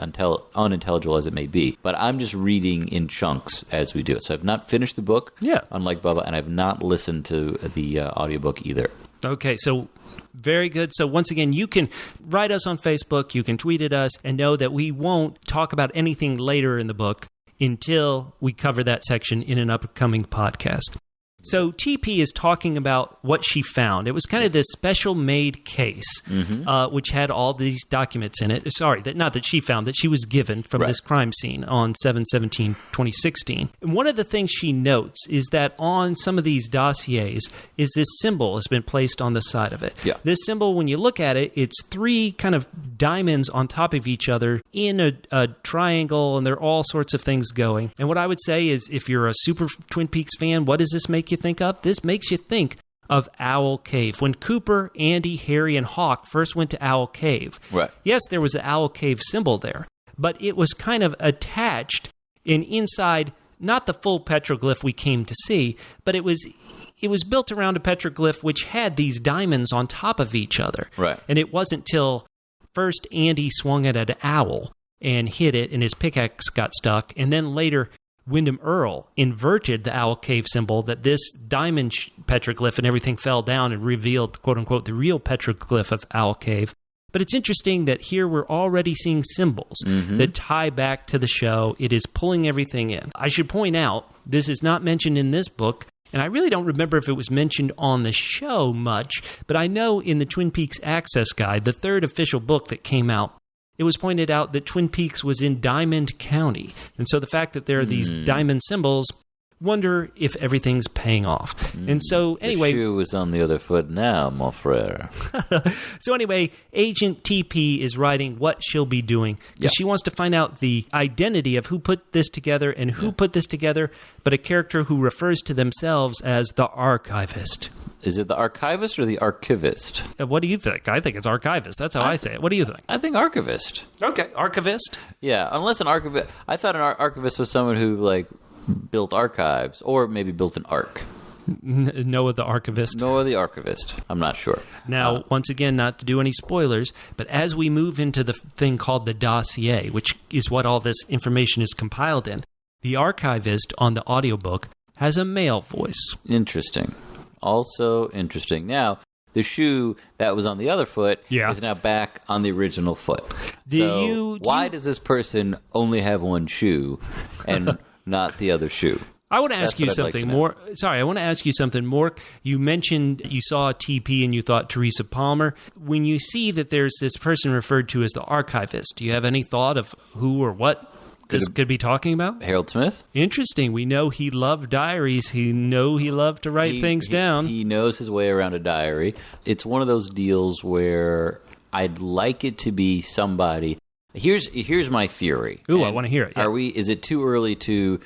unintelligible as it may be. But I'm just reading in chunks as we do it. So I've not finished the book, unlike Bubba, and I've not listened to the audiobook either. Okay, so very good. So once again, you can write us on Facebook, you can tweet at us, and know that we won't talk about anything later in the book until we cover that section in an upcoming podcast. So TP is talking about what she found. It was kind of this special-made case, which had all these documents in it. Sorry, not that she found, that she was given from this crime scene on 7/17/2016. And one of the things she notes is that on some of these dossiers is this symbol has been placed on the side of it. Yeah. This symbol, when you look at it, it's 3 kind of diamonds on top of each other in a triangle, and there are all sorts of things going. And what I would say is, if you're a super Twin Peaks fan, what does this make you think of? This makes you think of Owl Cave. When Cooper, Andy, Harry, and Hawk first went to Owl Cave, yes, there was an Owl Cave symbol there, but it was kind of attached and inside, not the full petroglyph we came to see, but it was built around a petroglyph which had these diamonds on top of each other. Right. And it wasn't till first Andy swung at an owl and hit it, and his pickaxe got stuck, and then later Wyndham Earl inverted the Owl Cave symbol, that this diamond petroglyph and everything fell down and revealed, quote-unquote, the real petroglyph of Owl Cave. But it's interesting that here we're already seeing symbols that tie back to the show. It is pulling everything in. I should point out, this is not mentioned in this book, and I really don't remember if it was mentioned on the show much, but I know in the Twin Peaks Access Guide, the 3rd official book that came out, it was pointed out that Twin Peaks was in Diamond County. And so the fact that there are these diamond symbols, wonder if everything's paying off. And so anyway... The shoe is on the other foot now, mon frere. So anyway, Agent TP is writing what she'll be doing. Because she wants to find out the identity of who put this together and who put this together, but a character who refers to themselves as the Archivist. Is it the Archivist or the Archivist? What do you think? I think it's Archivist. That's how I say it. What do you think? I think Archivist. Okay, Archivist. Yeah, unless an Archivist... I thought an Archivist was someone who, built archives, or maybe built an ark. Noah the Archivist. Noah the Archivist. I'm not sure. Now, once again, not to do any spoilers, but as we move into the thing called the dossier, which is what all this information is compiled in, the Archivist on the audiobook has a male voice. Interesting. Also interesting. Now, the shoe that was on the other foot is now back on the original foot. Why does this person only have one shoe and not the other shoe? I want to ask you something more. Sorry, I want to ask you something more. You mentioned you saw TP and you thought Teresa Palmer. When you see that there's this person referred to as the Archivist, do you have any thought of who or what this could be talking about? Harold Smith. Interesting. We know he loved diaries. He loved to write things down. He knows his way around a diary. It's one of those deals where I'd like it to be somebody. Here's my theory. Ooh, I want to hear it. Yeah. Is it too early to?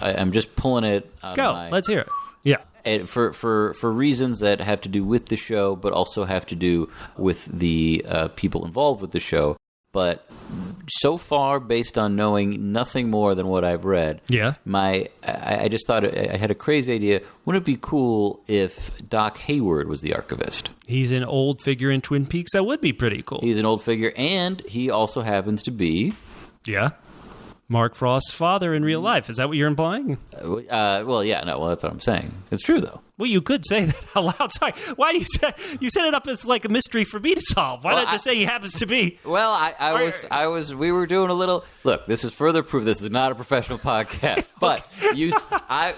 I'm just pulling it out of my... Let's hear it. Yeah. And for reasons that have to do with the show, but also have to do with the people involved with the show. But so far, based on knowing nothing more than what I've read, I just thought I had a crazy idea. Wouldn't it be cool if Doc Hayward was the Archivist? He's an old figure in Twin Peaks. That would be pretty cool. He's an old figure, and he also happens to be... Yeah. Mark Frost's father in real life. Is that what you're implying? Well, that's what I'm saying. It's true, though. Well, you could say that out loud. Sorry. Why do you set it up as like a mystery for me to solve? Why not just say he happens to be? Well, we were doing a little. Look, this is further proof this is not a professional podcast. But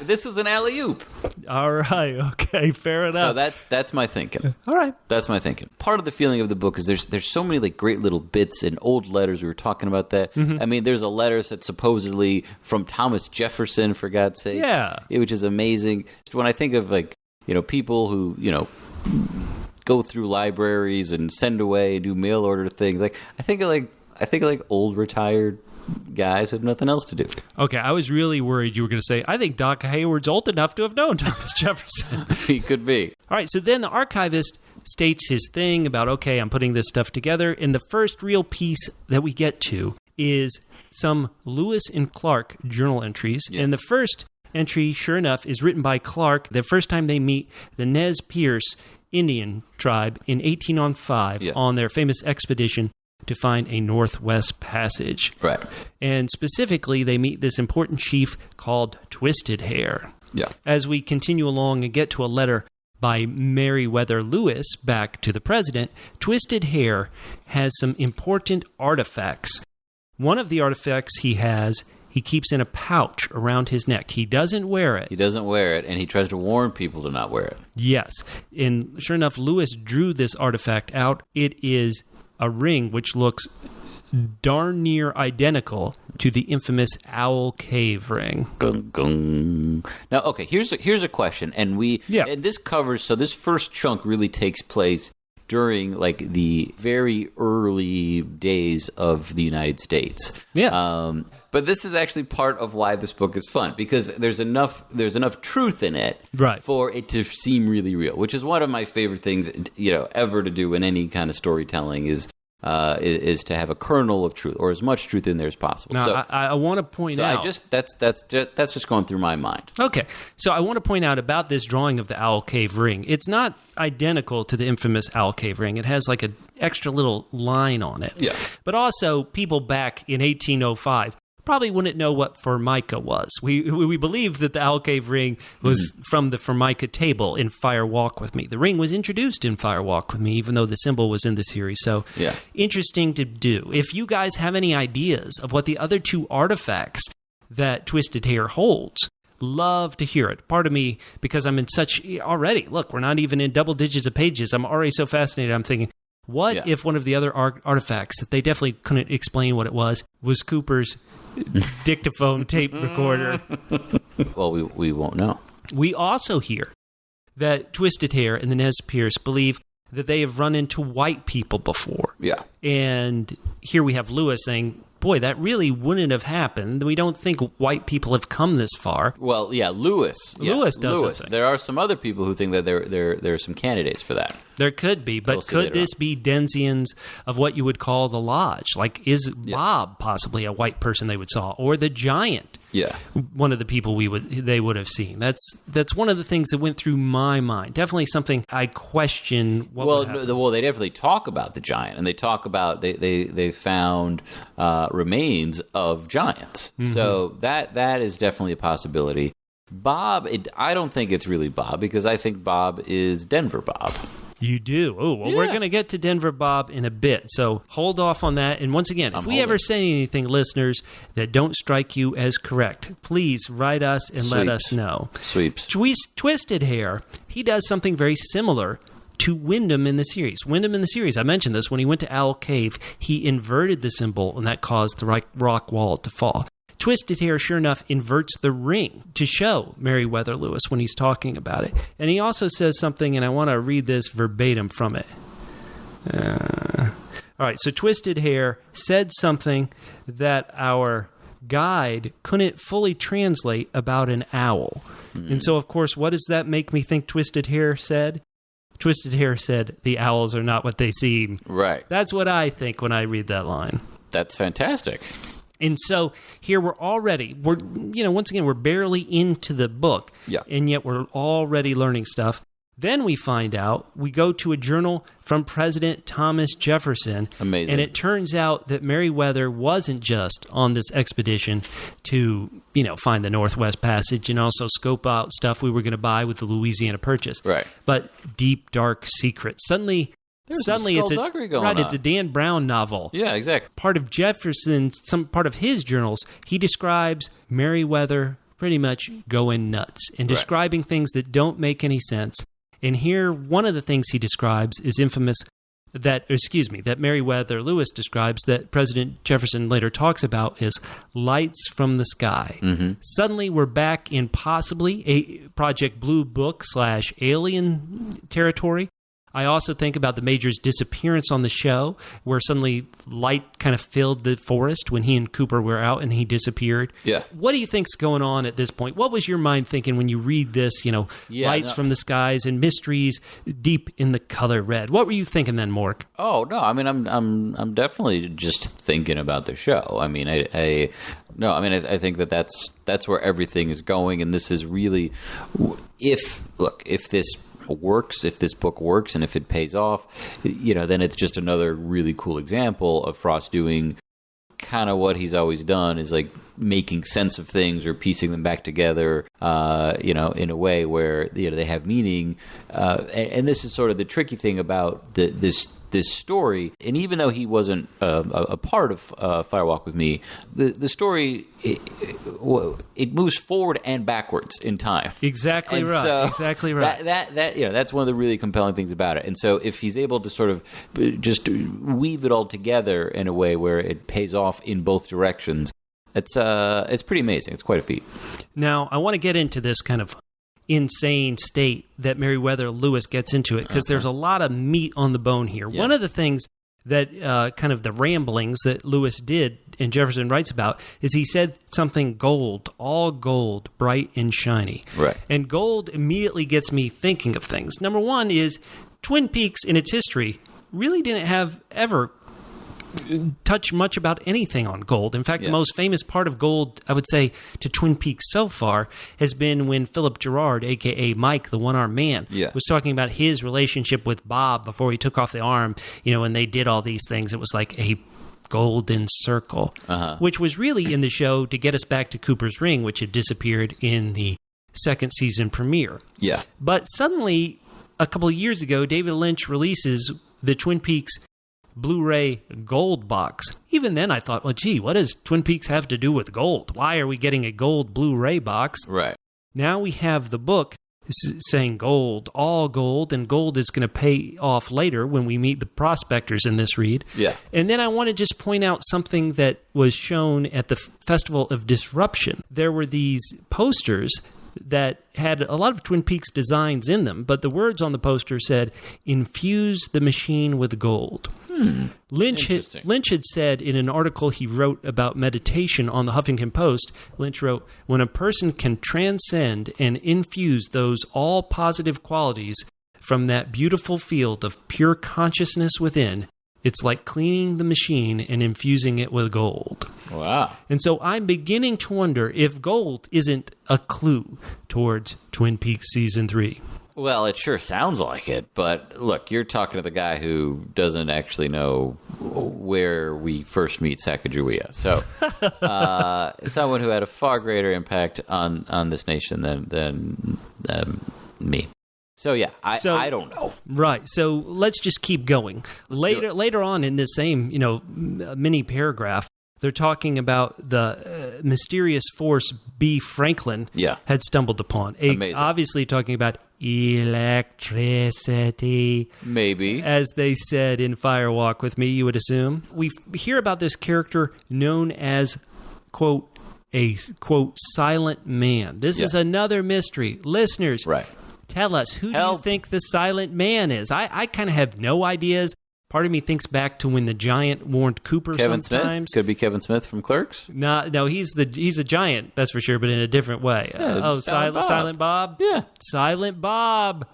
this was an alley-oop. All right. Okay. Fair enough. So that's my thinking. All right. That's my thinking. Part of the feeling of the book is there's so many like great little bits and old letters. We were talking about that. I mean, there's a letter that's supposedly from Thomas Jefferson, for God's sake. Yeah. Which is amazing. When I think of like, people who, go through libraries and send away, do mail order things. Like I think of old retired guys who have nothing else to do. Okay, I was really worried you were going to say, I think Doc Hayward's old enough to have known Thomas Jefferson. He could be. All right, so then the archivist states his thing about, okay, I'm putting this stuff together, and the first real piece that we get to is some Lewis and Clark journal entries, and the first entry, sure enough, is written by Clark the first time they meet the Nez Perce Indian tribe in 1805 on their famous expedition to find a Northwest Passage. Right. And specifically, they meet this important chief called Twisted Hair. Yeah. As we continue along and get to a letter by Meriwether Lewis back to the president, Twisted Hair has some important artifacts. One of the artifacts he keeps in a pouch around his neck. He doesn't wear it. He doesn't wear it, and he tries to warn people to not wear it. Yes. And sure enough, Lewis drew this artifact out. It is a ring which looks darn near identical to the infamous Owl Cave ring. Gung, gung. Now, okay, here's a question, and and this covers, so this first chunk really takes place during like the very early days of the United States. Yeah. But this is actually part of why this book is fun, because there's enough truth in it for it to seem really real, which is one of my favorite things, ever to do in any kind of storytelling is to have a kernel of truth, or as much truth in there as possible. Now, so I want to point out. That's just going through my mind. Okay, so I want to point out about this drawing of the Owl Cave ring. It's not identical to the infamous Owl Cave ring. It has like an extra little line on it. Yeah. But also, people back in 1805 probably wouldn't know what Formica was. We believe that the Owl Cave ring was from the Formica table in Fire Walk with Me. The ring was introduced in Fire Walk with Me, even though the symbol was in the series. So interesting to do. If you guys have any ideas of what the other two artifacts that Twisted Hair holds, love to hear it. Part of me, because I'm in such already, look, we're not even in double digits of pages. I'm already so fascinated. I'm thinking, what if one of the other artifacts that they definitely couldn't explain what it was Cooper's dictaphone tape recorder? Well, we won't know. We also hear that Twisted Hair and the Nez Perce believe that they have run into white people before. Yeah. And here we have Lewis saying, boy, that really wouldn't have happened. We don't think white people have come this far. Well, yeah, Lewis. Lewis does something. There are some other people who think that there are some candidates for that. There could be, but could this be denizens of what you would call the lodge? Like, is Bob possibly a white person they would saw, or the giant? Yeah, one of the people they would have seen. That's one of the things that went through my mind. Definitely something I question. Well, they definitely talk about the giant, and they talk about they found remains of giants. Mm-hmm. So that is definitely a possibility. Bob, I don't think it's really Bob, because I think Bob is Denver Bob. You do? Oh, well, we're going to get to Denver Bob in a bit, so hold off on that. And once again, if we ever say anything, listeners, that don't strike you as correct, please write us and let us know. Sweeps. Twisted Hair, he does something very similar to Wyndham in the series. Wyndham in the series, I mentioned this, when he went to Owl Cave, he inverted the symbol, and that caused the rock wall to fall. Twisted Hair, sure enough, inverts the ring to show Meriwether Lewis when he's talking about it. And he also says something, and I want to read this verbatim from it. All right, so Twisted Hair said something that our guide couldn't fully translate about an owl. Mm. And so, of course, what does that make me think Twisted Hair said? Twisted Hair said, the owls are not what they seem. Right. That's what I think when I read that line. That's fantastic. And so here we're once again, we're barely into the book. Yeah. And yet we're already learning stuff. Then we find out, we go to a journal from President Thomas Jefferson. Amazing. And it turns out that Meriwether wasn't just on this expedition to, find the Northwest Passage and also scope out stuff we were going to buy with the Louisiana Purchase. Right. But deep, dark secrets. Suddenly it's a Dan Brown novel. Yeah, exactly. Part of some part of his journals, he describes Meriwether pretty much going nuts and describing things that don't make any sense. And here, one of the things he describes is that Meriwether Lewis describes that President Jefferson later talks about is lights from the sky. Mm-hmm. Suddenly, we're back in possibly a Project Blue Book / Alien territory. I also think about the Major's disappearance on the show, where suddenly light kind of filled the forest when he and Cooper were out and he disappeared. Yeah. What do you think's going on at this point? What was your mind thinking when you read this, lights from the skies and mysteries deep in the color red? What were you thinking then, Mork? Oh, no, I mean, I'm definitely just thinking about the show. I mean, I think that's where everything is going, and this is really, if this book works and if it pays off, then it's just another really cool example of Frost doing kind of what he's always done, is like making sense of things or piecing them back together, in a way where they have meaning. And this is sort of the tricky thing about this story. And even though he wasn't a part of Firewalk with Me, the story it moves forward and backwards in time. Exactly right. So exactly right. That's one of the really compelling things about it. And so if he's able to sort of just weave it all together in a way where it pays off in both directions, it's pretty amazing. It's quite a feat. Now, I want to get into this kind of insane state that Meriwether Lewis gets into it, because there's a lot of meat on the bone here. Yeah. One of the things that kind of the ramblings that Lewis did and Jefferson writes about is he said something gold, all gold, bright and shiny. Right. And gold immediately gets me thinking of things. Number one is Twin Peaks in its history really didn't have ever touch much about anything on gold. In fact, the most famous part of gold, I would say, to Twin Peaks so far has been when Philip Gerard, a.k.a. Mike, the one-armed man, was talking about his relationship with Bob before he took off the arm, and they did all these things. It was like a golden circle, which was really in the show to get us back to Cooper's Ring, which had disappeared in the second season premiere. Yeah. But suddenly, a couple of years ago, David Lynch releases the Twin Peaks Blu-ray gold box. Even then I thought, well, gee, what does Twin Peaks have to do with gold? Why are we getting a gold Blu-ray box? Right. Now we have the book saying gold, all gold, and gold is going to pay off later when we meet the prospectors in this read. Yeah. And then I want to just point out something that was shown at the Festival of Disruption. There were these posters that had a lot of Twin Peaks designs in them, but the words on the poster said, "Infuse the machine with gold." Lynch had said in an article he wrote about meditation on the Huffington Post, Lynch wrote, "When a person can transcend and infuse those all positive qualities from that beautiful field of pure consciousness within, it's like cleaning the machine and infusing it with gold." Wow. And so I'm beginning to wonder if gold isn't a clue towards Twin Peaks Season 3. Well, it sure sounds like it, but look, you're talking to the guy who doesn't actually know where we first meet Sacagawea. So, someone who had a far greater impact on this nation than me. So, yeah, I don't know. Right. So let's just keep going. Later on in this same, mini paragraph, they're talking about the mysterious force B. Franklin had stumbled upon. Obviously talking about electricity. Maybe. As they said in Firewalk with Me, you would assume. We hear about this character known as, quote, a, quote, silent man. This is another mystery. Listeners, tell us, who do you think the silent man is? I kind of have no ideas. Part of me thinks back to when the giant warned Cooper Kevin sometimes. Smith? Could it be Kevin Smith from Clerks? No, he's a giant, that's for sure, but in a different way. Yeah, Silent Bob? Yeah. Silent Bob.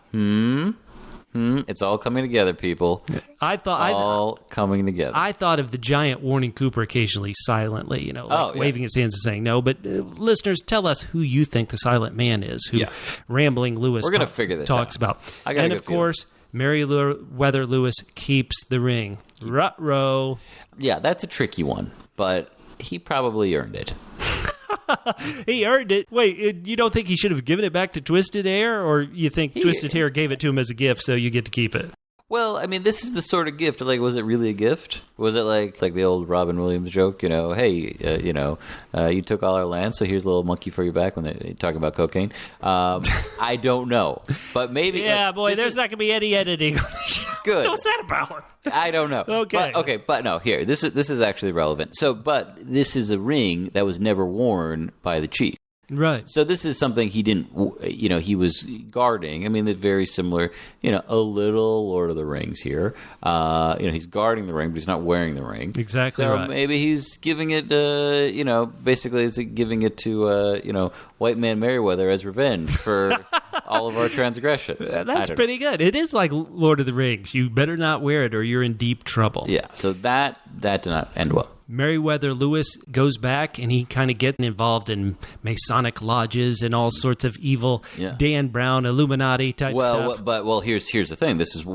It's all coming together, people. All coming together. I thought of the giant warning Cooper occasionally silently, waving his hands and saying no. But listeners, tell us who you think the silent man is, who Rambling Lewis We're gonna figure this talks out. about. I got a and good of course, Meriwether Lewis keeps the ring. Ruh-roh. Yeah, that's a tricky one, but he probably earned it. He earned it. Wait, you don't think he should have given it back to Twisted Hair, or you think Twisted Hair gave it to him as a gift, so you get to keep it? Well, I mean, this is the sort of gift. Like, was it really a gift? Was it like the old Robin Williams joke? Hey, you took all our land, so here's a little monkey for your back when they talk about cocaine. I don't know, but maybe. Yeah, there's not going to be any editing. Good. What's that about? I don't know. Okay. But no. Here, this is actually relevant. So, but this is a ring that was never worn by the chief. Right. So this is something he didn't, he was guarding. I mean, they're very similar, a little Lord of the Rings here. He's guarding the ring, but he's not wearing the ring. Exactly so right. Maybe he's giving it, basically it's giving it to, White Man Merriweather as revenge for all of our transgressions. That's pretty good. It is like Lord of the Rings. You better not wear it or you're in deep trouble. Yeah, so that did not end well. Meriwether Lewis goes back and he kind of gets involved in Masonic lodges and all sorts of evil Dan Brown Illuminati type stuff. Well, here's the thing. This is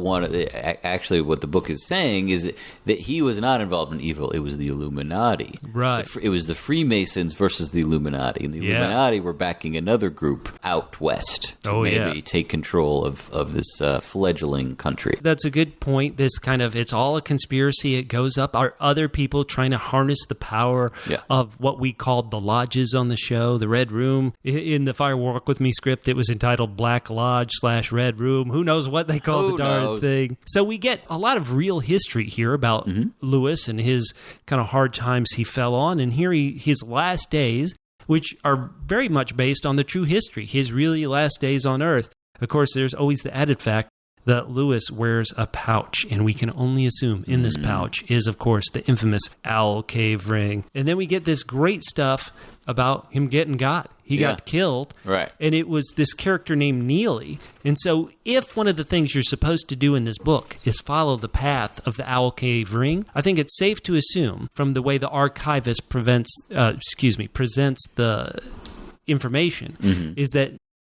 actually what the book is saying is that he was not involved in evil. It was the Illuminati. Right. It was the Freemasons versus the Illuminati, and the Illuminati were backing another group out west to take control of this fledgling country. That's a good point. It's all a conspiracy. It goes up. Are other people trying to harness the power of what we called the lodges on the show, the Red Room? In the Fire Walk With Me script, it was entitled Black Lodge / Red Room. Who knows what they call the darn thing? So we get a lot of real history here about Lewis and his kind of hard times he fell on. And here his last days, which are very much based on the true history, his really last days on Earth. Of course, there's always the added fact that Lewis wears a pouch, and we can only assume in this pouch is, of course, the infamous Owl Cave ring. And then we get this great stuff about him getting got. He got killed, right? And it was this character named Neely. And so if one of the things you're supposed to do in this book is follow the path of the Owl Cave ring, I think it's safe to assume from the way the archivist presents the information is that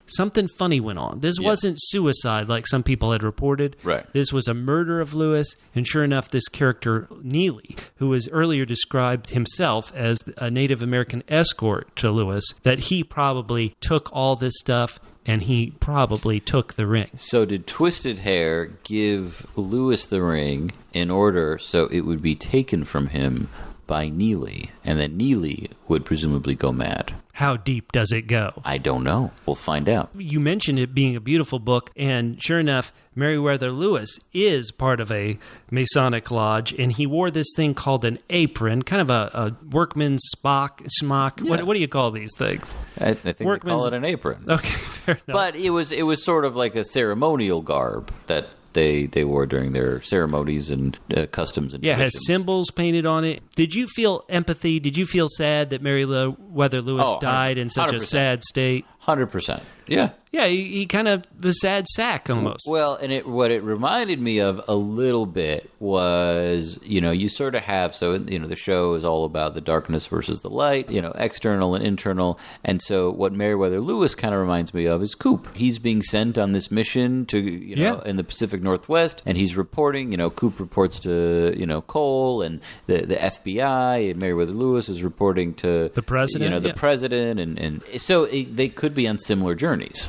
something funny went on. This wasn't suicide like some people had reported. Right. This was a murder of Lewis, and sure enough, this character, Neely, who was earlier described himself as a Native American escort to Lewis, that he probably took all this stuff and he probably took the ring. So did Twisted Hair give Lewis the ring in order so it would be taken from him by Neely, and then Neely would presumably go mad? How deep does it go? I don't know. We'll find out. You mentioned it being a beautiful book, and sure enough, Meriwether Lewis is part of a Masonic lodge, and he wore this thing called an apron, kind of a workman's smock. Yeah. What do you call these things? I think they call it an apron. Okay, fair enough. But it was sort of like a ceremonial garb that they wore during their ceremonies and customs and traditions. It has symbols painted on it. Did you feel empathy? Did you feel sad that Meriwether Lewis died in such 100%. A sad state? 100%. Yeah. Yeah, he kind of the sad sack almost. Well, and what it reminded me of a little bit was, you sort of have, so, the show is all about the darkness versus the light, external and internal. And so what Meriwether Lewis kind of reminds me of is Coop. He's being sent on this mission to, in the Pacific Northwest, and he's reporting, Coop reports to, Cole and the FBI, and Meriwether Lewis is reporting to the president, the president. And so they could be on similar journeys.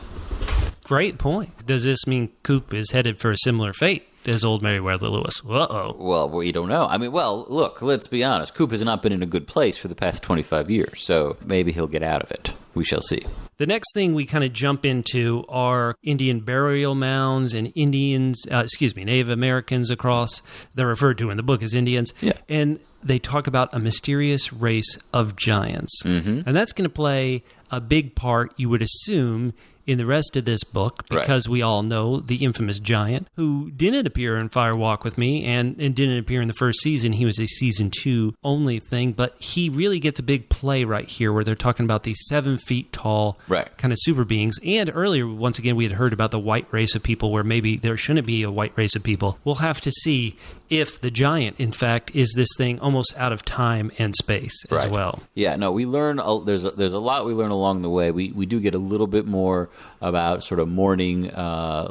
Great point. Does this mean Coop is headed for a similar fate as old Meriwether Lewis? Uh-oh. Well, we don't know. I mean, look, let's be honest. Coop has not been in a good place for the past 25 years, so maybe he'll get out of it. We shall see. The next thing we kind of jump into are Indian burial mounds and Native Americans across, they're referred to in the book as Indians. Yeah. And they talk about a mysterious race of giants. Mm-hmm. And that's going to play a big part, you would assume, in the rest of this book because we all know the infamous giant who didn't appear in Fire Walk with Me and didn't appear in the first season. He was a season 2 only thing, but he really gets a big play right here where they're talking about these 7 feet tall kind of super beings. And earlier, once again, we had heard about the white race of people where maybe there shouldn't be a white race of people. We'll have to see if the giant, in fact, is this thing almost out of time and space as well. Yeah, no, we learn, there's a lot we learn along the way. We do get a little bit more about sort of mourning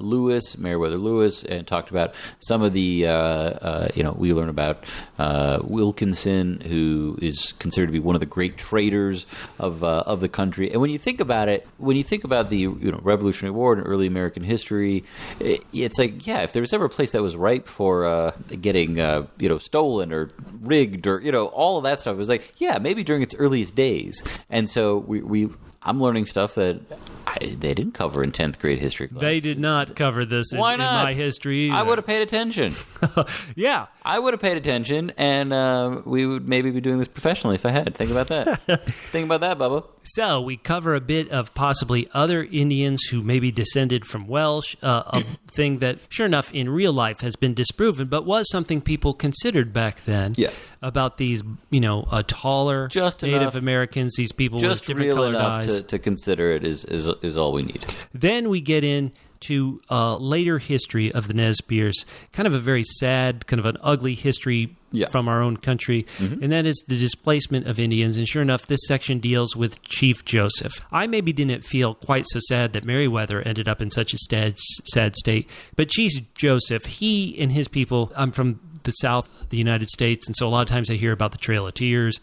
Lewis, Meriwether Lewis, and talked about some of the, we learn about Wilkinson, who is considered to be one of the great traders of the country. And when you think about it, when you think about the Revolutionary War and early American history, it's like, yeah, if there was ever a place that was ripe for getting stolen or rigged or all of that stuff, it was like, yeah, maybe during its earliest days. And so I'm learning stuff that they didn't cover in 10th grade history class. They did not cover this in my history either. I would have paid attention. Yeah. I would have paid attention, and we would maybe be doing this professionally if I had. Think about that. Think about that, Bubba. So we cover a bit of possibly other Indians who may be descended from Welsh, a thing that, sure enough, in real life has been disproven, but was something people considered back then. Yeah. About these, taller just Native enough, Americans, these people just with different real colored enough eyes. to consider it is all we need. Then we get into later history of the Nez Perce, kind of a very sad, kind of an ugly history from our own country, and that is the displacement of Indians. And sure enough, this section deals with Chief Joseph. I maybe didn't feel quite so sad that Meriwether ended up in such a sad state, but Chief Joseph, he and his people, I'm from the South of the United States, and so a lot of times I hear about the Trail of Tears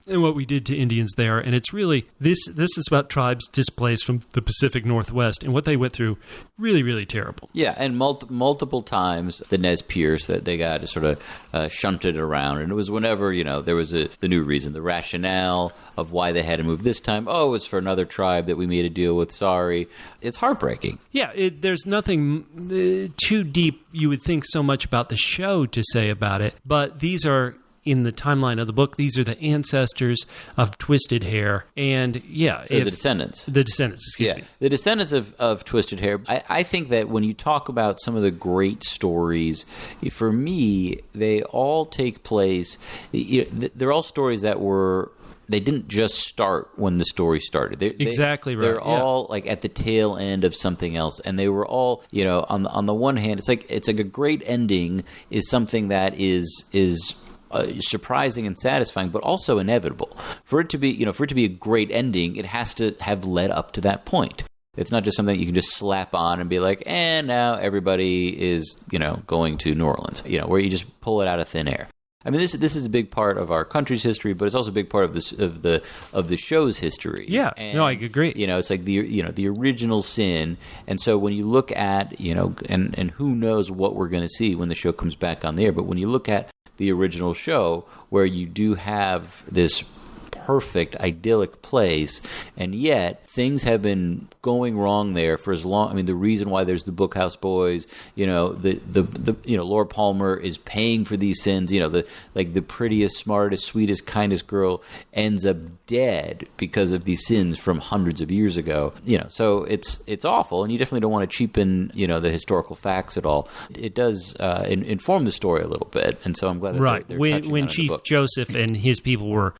and what we did to Indians there, and it's really, this is about tribes displaced from the Pacific Northwest, and what they went through, really, really terrible. Yeah, and multiple times the Nez Perce that they got sort of shunted around, and it was whenever, there was the new reason, the rationale of why they had to move this time. Oh, it's for another tribe that we made a deal with, sorry. It's heartbreaking. Yeah, there's nothing too deep, you would think, so much about the show to say about it, but these are, in the timeline of the book, these are the ancestors of Twisted Hair, and the descendants. The descendants, excuse me. The descendants of Twisted Hair. I think that when you talk about some of the great stories, for me, they all take place, they're all stories that they didn't just start when the story started. Exactly right. They're all like at the tail end of something else, and they were all, on the one hand, it's like a great ending is something that is surprising and satisfying, but also inevitable. For it to be a great ending, it has to have led up to that point. It's not just something you can just slap on and be like, and now everybody is, going to New Orleans, where you just pull it out of thin air. I mean, this is a big part of our country's history, but it's also a big part of the show's history. Yeah, and, no, I agree. It's like the original sin, and so when you look at and who knows what we're going to see when the show comes back on the air, but when you look at the original show, where you do have this perfect, idyllic place, and yet things have been going wrong there for as long. I mean, the reason why there's the Bookhouse Boys, Laura Palmer is paying for these sins. The prettiest, smartest, sweetest, kindest girl ends up dead because of these sins from hundreds of years ago. So it's awful, and you definitely don't want to cheapen the historical facts at all. It does inform the story a little bit, and so I'm glad that they're touching when on Chief in the book. Joseph and his people were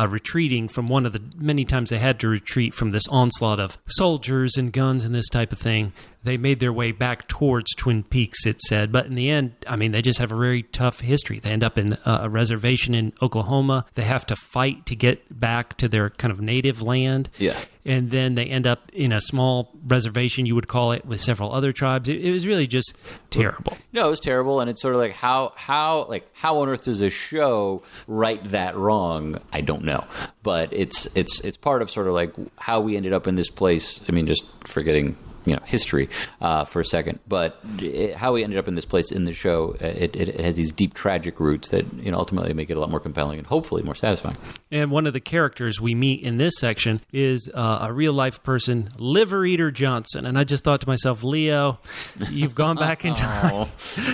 retreating from one of the many times they had to retreat from this onslaught of soldiers and guns and this type of thing, they made their way back towards Twin Peaks, it said. But in the end, I mean, they just have a very tough history. They end up in a reservation in Oklahoma. They have to fight to get back to their kind of native land. Yeah. And then they end up in a small reservation, you would call it, with several other tribes. It was really just terrible. No, it was terrible, and it's sort of like how on earth does a show right that wrong? I don't know, but it's part of sort of like how we ended up in this place. I mean, just forgetting history for a second, but how we ended up in this place in the show, it has these deep tragic roots that ultimately make it a lot more compelling and hopefully more satisfying. And one of the characters we meet in this section is a real life person, Liver Eater Johnson, and I just thought to myself, Leo, you've gone back in time. Oh,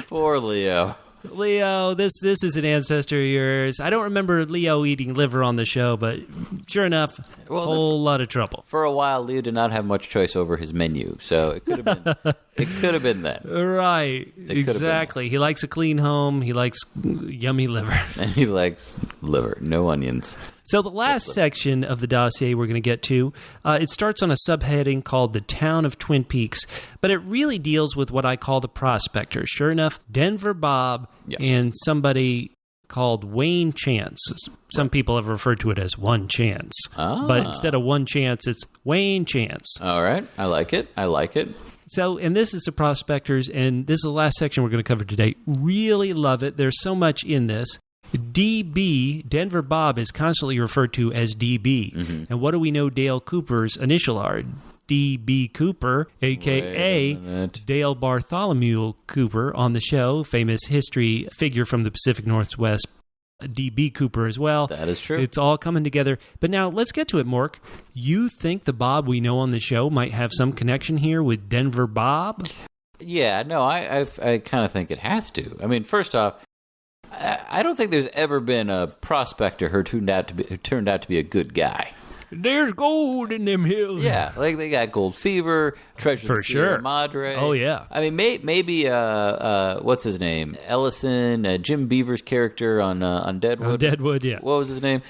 poor Leo. Leo, this is an ancestor of yours. I don't remember Leo eating liver on the show, but sure enough, whole lot of trouble. For a while, Leo did not have much choice over his menu, so it could have been. It could have been that. Right. Exactly. He likes a clean home. He likes yummy liver. And he likes liver, no onions. So the last section of the dossier we're going to get to, it starts on a subheading called The Town of Twin Peaks, but it really deals with what I call the Prospectors. Sure enough, Denver Bob and somebody called Wayne Chance. Some people have referred to it as One Chance. But instead of One Chance, it's Wayne Chance. All right. I like it. So, and this is the Prospectors, and this is the last section we're going to cover today. Really love it. There's so much in this. DB, Denver Bob, is constantly referred to as DB. Mm-hmm. And what do we know Dale Cooper's initial are? DB Cooper, a.k.a. Dale Bartholomew Cooper on the show, famous history figure from the Pacific Northwest. DB Cooper as well. That is true. It's all coming together. But now let's get to it, Mork. You think the Bob we know on the show might have some connection here with Denver Bob? Yeah, no, I kind of think it has to. I mean, first off, I don't think there's ever been a prospector who turned out to be a good guy. There's gold in them hills. Yeah, like they got gold fever, treasure for of the Sierra sure. Madre. Oh yeah. I mean, maybe what's his name? Ellison, Jim Beaver's character on Deadwood. On Deadwood, yeah. What was his name?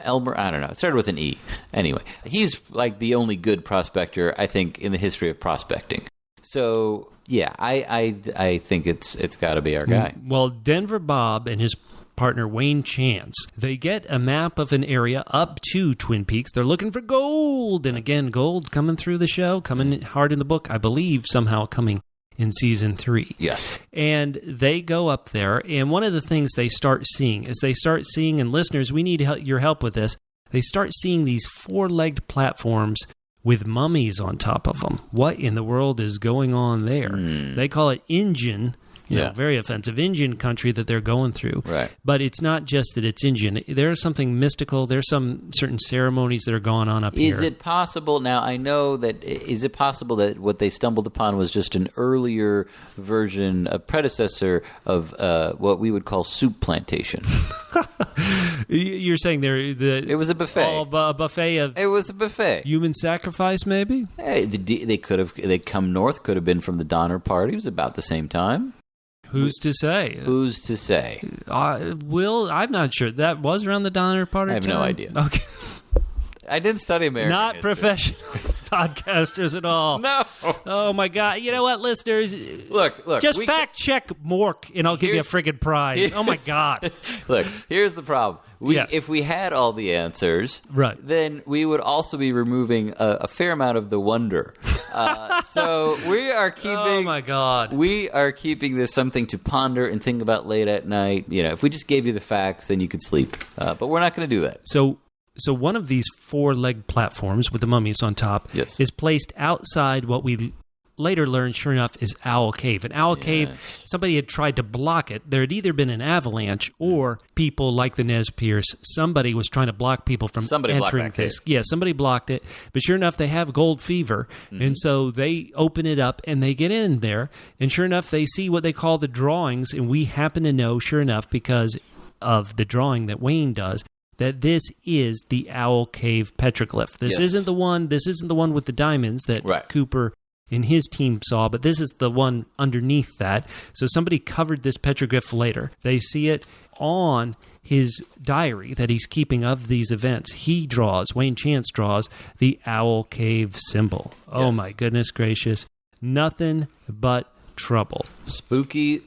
Elmer. I don't know. It started with an E. Anyway, he's like the only good prospector I think in the history of prospecting. So yeah, I think it's got to be our guy. Well, Denver Bob and his partner Wayne Chance, they get a map of an area up to Twin Peaks. They're looking for gold, and again, gold coming through the show, coming hard in the book. I believe somehow coming in season 3. Yes. And they go up there, and one of the things they start seeing is and listeners, we need your help with this. They start seeing these 4-legged platforms with mummies on top of them. What in the world is going on there? They call it Indian. Very offensive Indian country that they're going through. Right. But it's not just that it's Indian. There's something mystical. There's some certain ceremonies that are going on up here. Is it possible, now I know that, is it possible that what they stumbled upon was just an earlier version, a predecessor of what we would call soup plantation? You're saying it was a buffet. A buffet of... It was a buffet. Human sacrifice, maybe? Hey, they come north, could have been from the Donner Party. It was about the same time. Who's to say? Who's to say? Will, I'm not sure. That was around the Donner Party. I have no idea. Okay. I didn't study American Not history. professional podcasters at all. No. Oh, my God. You know what, listeners? Look. Just fact-check Mork, and I'll give you a friggin' prize. Oh, my God. Look, here's the problem. If we had all the answers, right, then we would also be removing a fair amount of the wonder. So we are keeping... Oh, my God. We are keeping this something to ponder and think about late at night. You know, if we just gave you the facts, then you could sleep. But we're not going to do that. So one of these 4-legged platforms with the mummies on top is placed outside what we later learned, sure enough, is Owl Cave. And Owl Cave, somebody had tried to block it. There had either been an avalanche or people like the Nez Perce. Somebody was trying to block people from entering this. Yeah, somebody blocked it. But sure enough, they have gold fever. Mm-hmm. And so they open it up and they get in there. And sure enough, they see what they call the drawings. And we happen to know, sure enough, because of the drawing that Wayne does, that this is the Owl Cave petroglyph. This isn't the one with the diamonds that Cooper and his team saw, but this is the one underneath that. So somebody covered this petroglyph later. They see it on his diary that he's keeping of these events. Wayne Chance draws the Owl Cave symbol. Oh my goodness gracious. Nothing but trouble. Spooky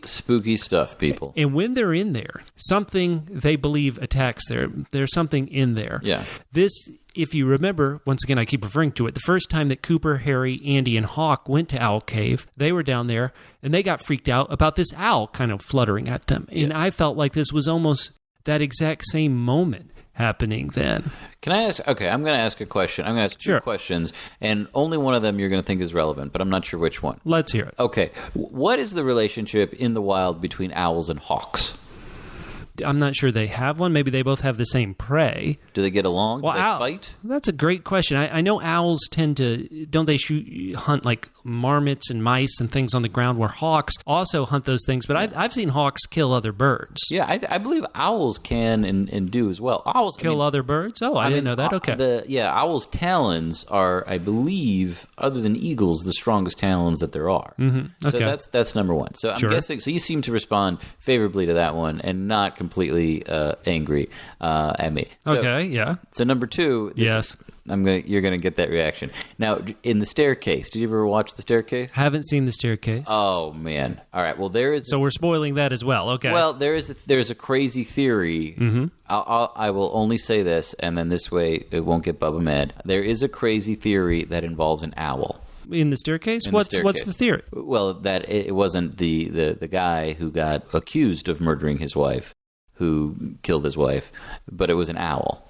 stuff, people. And when they're in there, something they believe attacks there. There's something in there. Yeah. This, if you remember, once again, I keep referring to it, the first time that Cooper, Harry, Andy, and Hawk went to Owl Cave, they were down there, and they got freaked out about this owl kind of fluttering at them. And I felt like this was almost that exact same moment happening then. Can I ask? Okay, I'm going to ask a question. I'm going to ask two questions, and only one of them you're going to think is relevant, but I'm not sure which one. Let's hear it. Okay. What is the relationship in the wild between owls and hawks? I'm not sure they have one. Maybe they both have the same prey. Do they get along? Well, Do they fight? That's a great question. I know owls tend to, don't they hunt like marmots and mice and things on the ground, where hawks also hunt those things, but I've seen hawks kill other birds. Yeah, I believe owls can and do as well. Owls Kill other birds? Oh, I didn't know that. Okay. Owls' talons are, I believe, other than eagles, the strongest talons that there are. Mm-hmm. Okay. So that's number one. So I'm guessing, so you seem to respond favorably to that one and not completely angry at me. So, okay, yeah. So number two, yes. You're gonna get that reaction. Now, in The Staircase, did you ever watch The Staircase? Haven't seen The Staircase. Oh man! All right. Well, there is. So we're spoiling that as well. Okay. Well, there's a crazy theory. Mm-hmm. I will only say this, and then this way it won't get Bubba mad. There is a crazy theory that involves an owl. In The Staircase? What's the theory? Well, that it wasn't the guy who got accused of murdering his wife, who killed his wife, but it was an owl.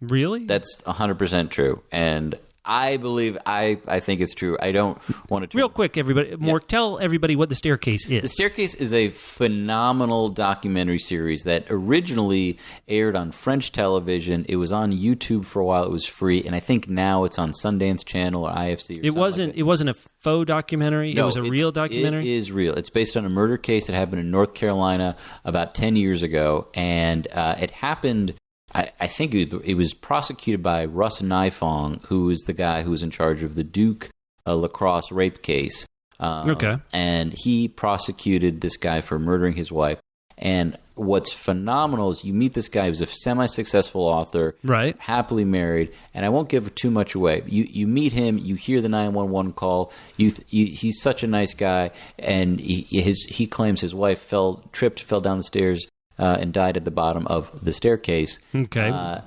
Really? That's 100% true. And I believe, I think it's true. I don't want to... Real quick, everybody. Mork, tell everybody what The Staircase is. The Staircase is a phenomenal documentary series that originally aired on French television. It was on YouTube for a while. It was free. And I think now it's on Sundance Channel or IFC or It wasn't a faux documentary? No, it was a real documentary? It is real. It's based on a murder case that happened in North Carolina about 10 years ago. And it happened... I think it was prosecuted by Russ Nifong, who is the guy who was in charge of the Duke lacrosse rape case. Okay. And he prosecuted this guy for murdering his wife. And what's phenomenal is you meet this guy who's a semi-successful author, right? Happily married, and I won't give too much away. You meet him, you hear the 911 call. He's such a nice guy, and he claims his wife fell down the stairs. And died at the bottom of the staircase. Okay.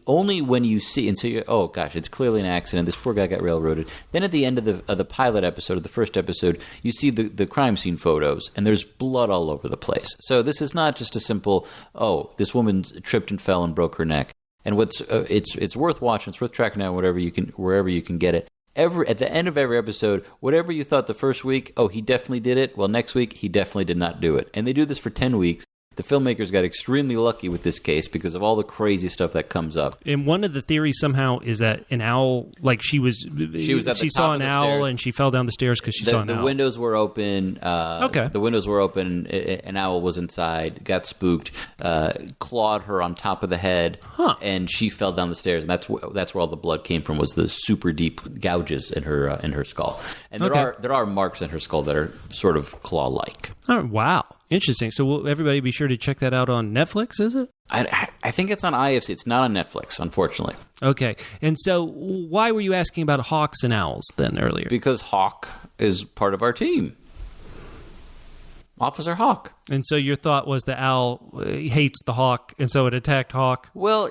Only when you see, and so you're, oh gosh, it's clearly an accident. This poor guy got railroaded. Then at the end of the pilot episode, of the first episode, you see the crime scene photos, and there's blood all over the place. So this is not just a simple, oh, this woman tripped and fell and broke her neck. And it's worth watching. It's worth tracking down wherever you can get it. At the end of every episode, whatever you thought the first week, oh, he definitely did it. Well, next week he definitely did not do it, and they do this for 10 weeks. The filmmakers got extremely lucky with this case because of all the crazy stuff that comes up. And one of the theories somehow is that an owl, like she saw an owl stairs. and she fell down the stairs because she saw an owl. The windows were open. Okay. The windows were open. An owl was inside. Got spooked. Clawed her on top of the head. Huh. And she fell down the stairs. And that's where all the blood came from. Was the super deep gouges in her skull. And there are marks in her skull that are sort of claw-like. Oh, wow. Interesting. So will everybody be sure to check that out on Netflix, is it? I think it's on IFC. It's not on Netflix, unfortunately. Okay. And so why were you asking about hawks and owls then earlier? Because Hawk is part of our team. Officer Hawk. And so your thought was the owl hates the hawk, and so it attacked Hawk? Well,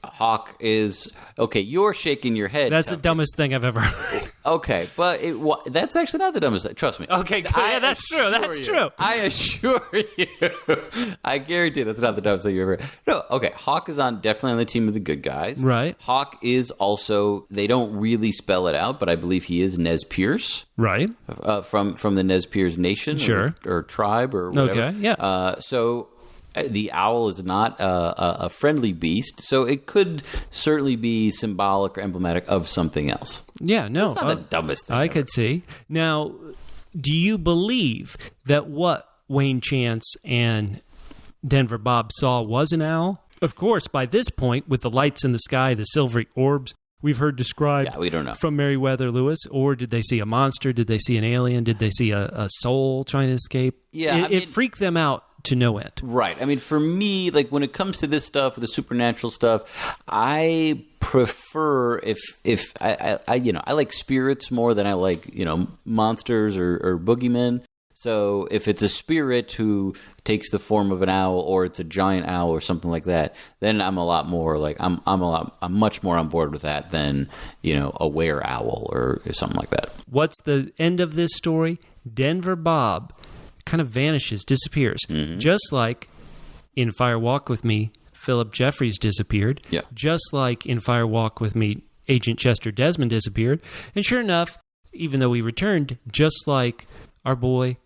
Hawk is... Okay, you're shaking your head. That's the dumbest thing I've ever heard. Okay, but that's actually not the dumbest thing. Trust me. Okay, good. Yeah, that's true. That's true. I assure you. I guarantee that's not the dumbest thing you ever heard. No, okay, Hawk is definitely on the team of the good guys. Right. Hawk is also... They don't really spell it out, but I believe he is Nez Perce. Right. From the Nez Perce Nation. Sure. Or tribe or whatever. Okay, yeah. So the owl is not a friendly beast, so it could certainly be symbolic or emblematic of something else. Yeah, no. It's not the dumbest thing I ever. could see. Now, do you believe that what Wayne Chance and Denver Bob saw was an owl? Of course, by this point, with the lights in the sky, the silvery orbs we've heard described we don't know. from Meriwether Lewis, or did they see a monster? Did they see an alien? Did they see a soul trying to escape? Yeah, it freaked them out to no end. Right. I mean, for me, like when it comes to this stuff, the supernatural stuff, I prefer if I like spirits more than I like monsters or boogeymen. So if it's a spirit who takes the form of an owl, or it's a giant owl or something like that, then I'm a lot more like I'm much more on board with that than a were owl or something like that. What's the end of this story? Denver Bob kind of vanishes, disappears, just like in Fire Walk with Me, Philip Jeffries disappeared. Yeah. Just like in Fire Walk with Me, Agent Chester Desmond disappeared. And sure enough, even though he returned, just like our boy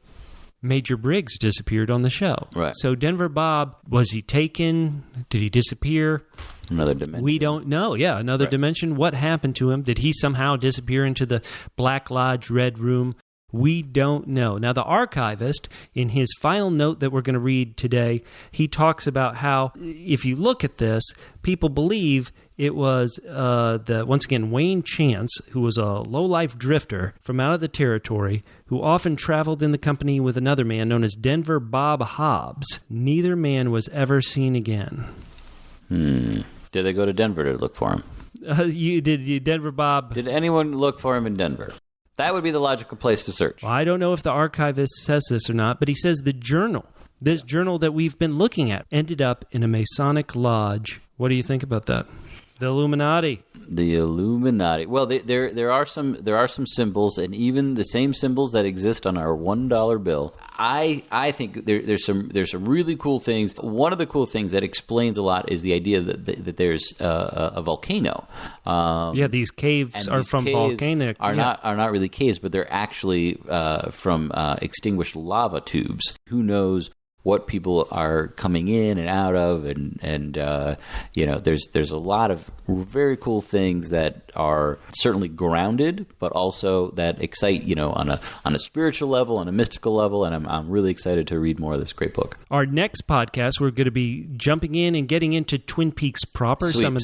Major Briggs disappeared on the show. Right. So Denver Bob, was he taken? Did he disappear? Another dimension. We don't know. Yeah, another dimension. What happened to him? Did he somehow disappear into the Black Lodge Red Room? We don't know. Now, the archivist, in his final note that we're going to read today, he talks about how, if you look at this, people believe it was, once again, Wayne Chance, who was a low-life drifter from out of the territory, who often traveled in the company with another man known as Denver Bob Hobbs. Neither man was ever seen again. Did they go to Denver to look for him? Denver Bob... Did anyone look for him in Denver? That would be the logical place to search. Well, I don't know if the archivist says this or not, but he says the journal, this journal that we've been looking at, ended up in a Masonic lodge. What do you think about that? The Illuminati. The Illuminati. Well, there are some symbols, and even the same symbols that exist on our $1 bill. I think there's some really cool things. One of the cool things that explains a lot is the idea that there's a volcano. These caves are from volcanic. Are not really caves, but they're actually from extinguished lava tubes. Who knows what people are coming in and out of, and there's a lot of very cool things that are certainly grounded, but also that excite on a spiritual level, on a mystical level, and I'm really excited to read more of this great book. Our next podcast, we're going to be jumping in and getting into Twin Peaks proper. Sweeps.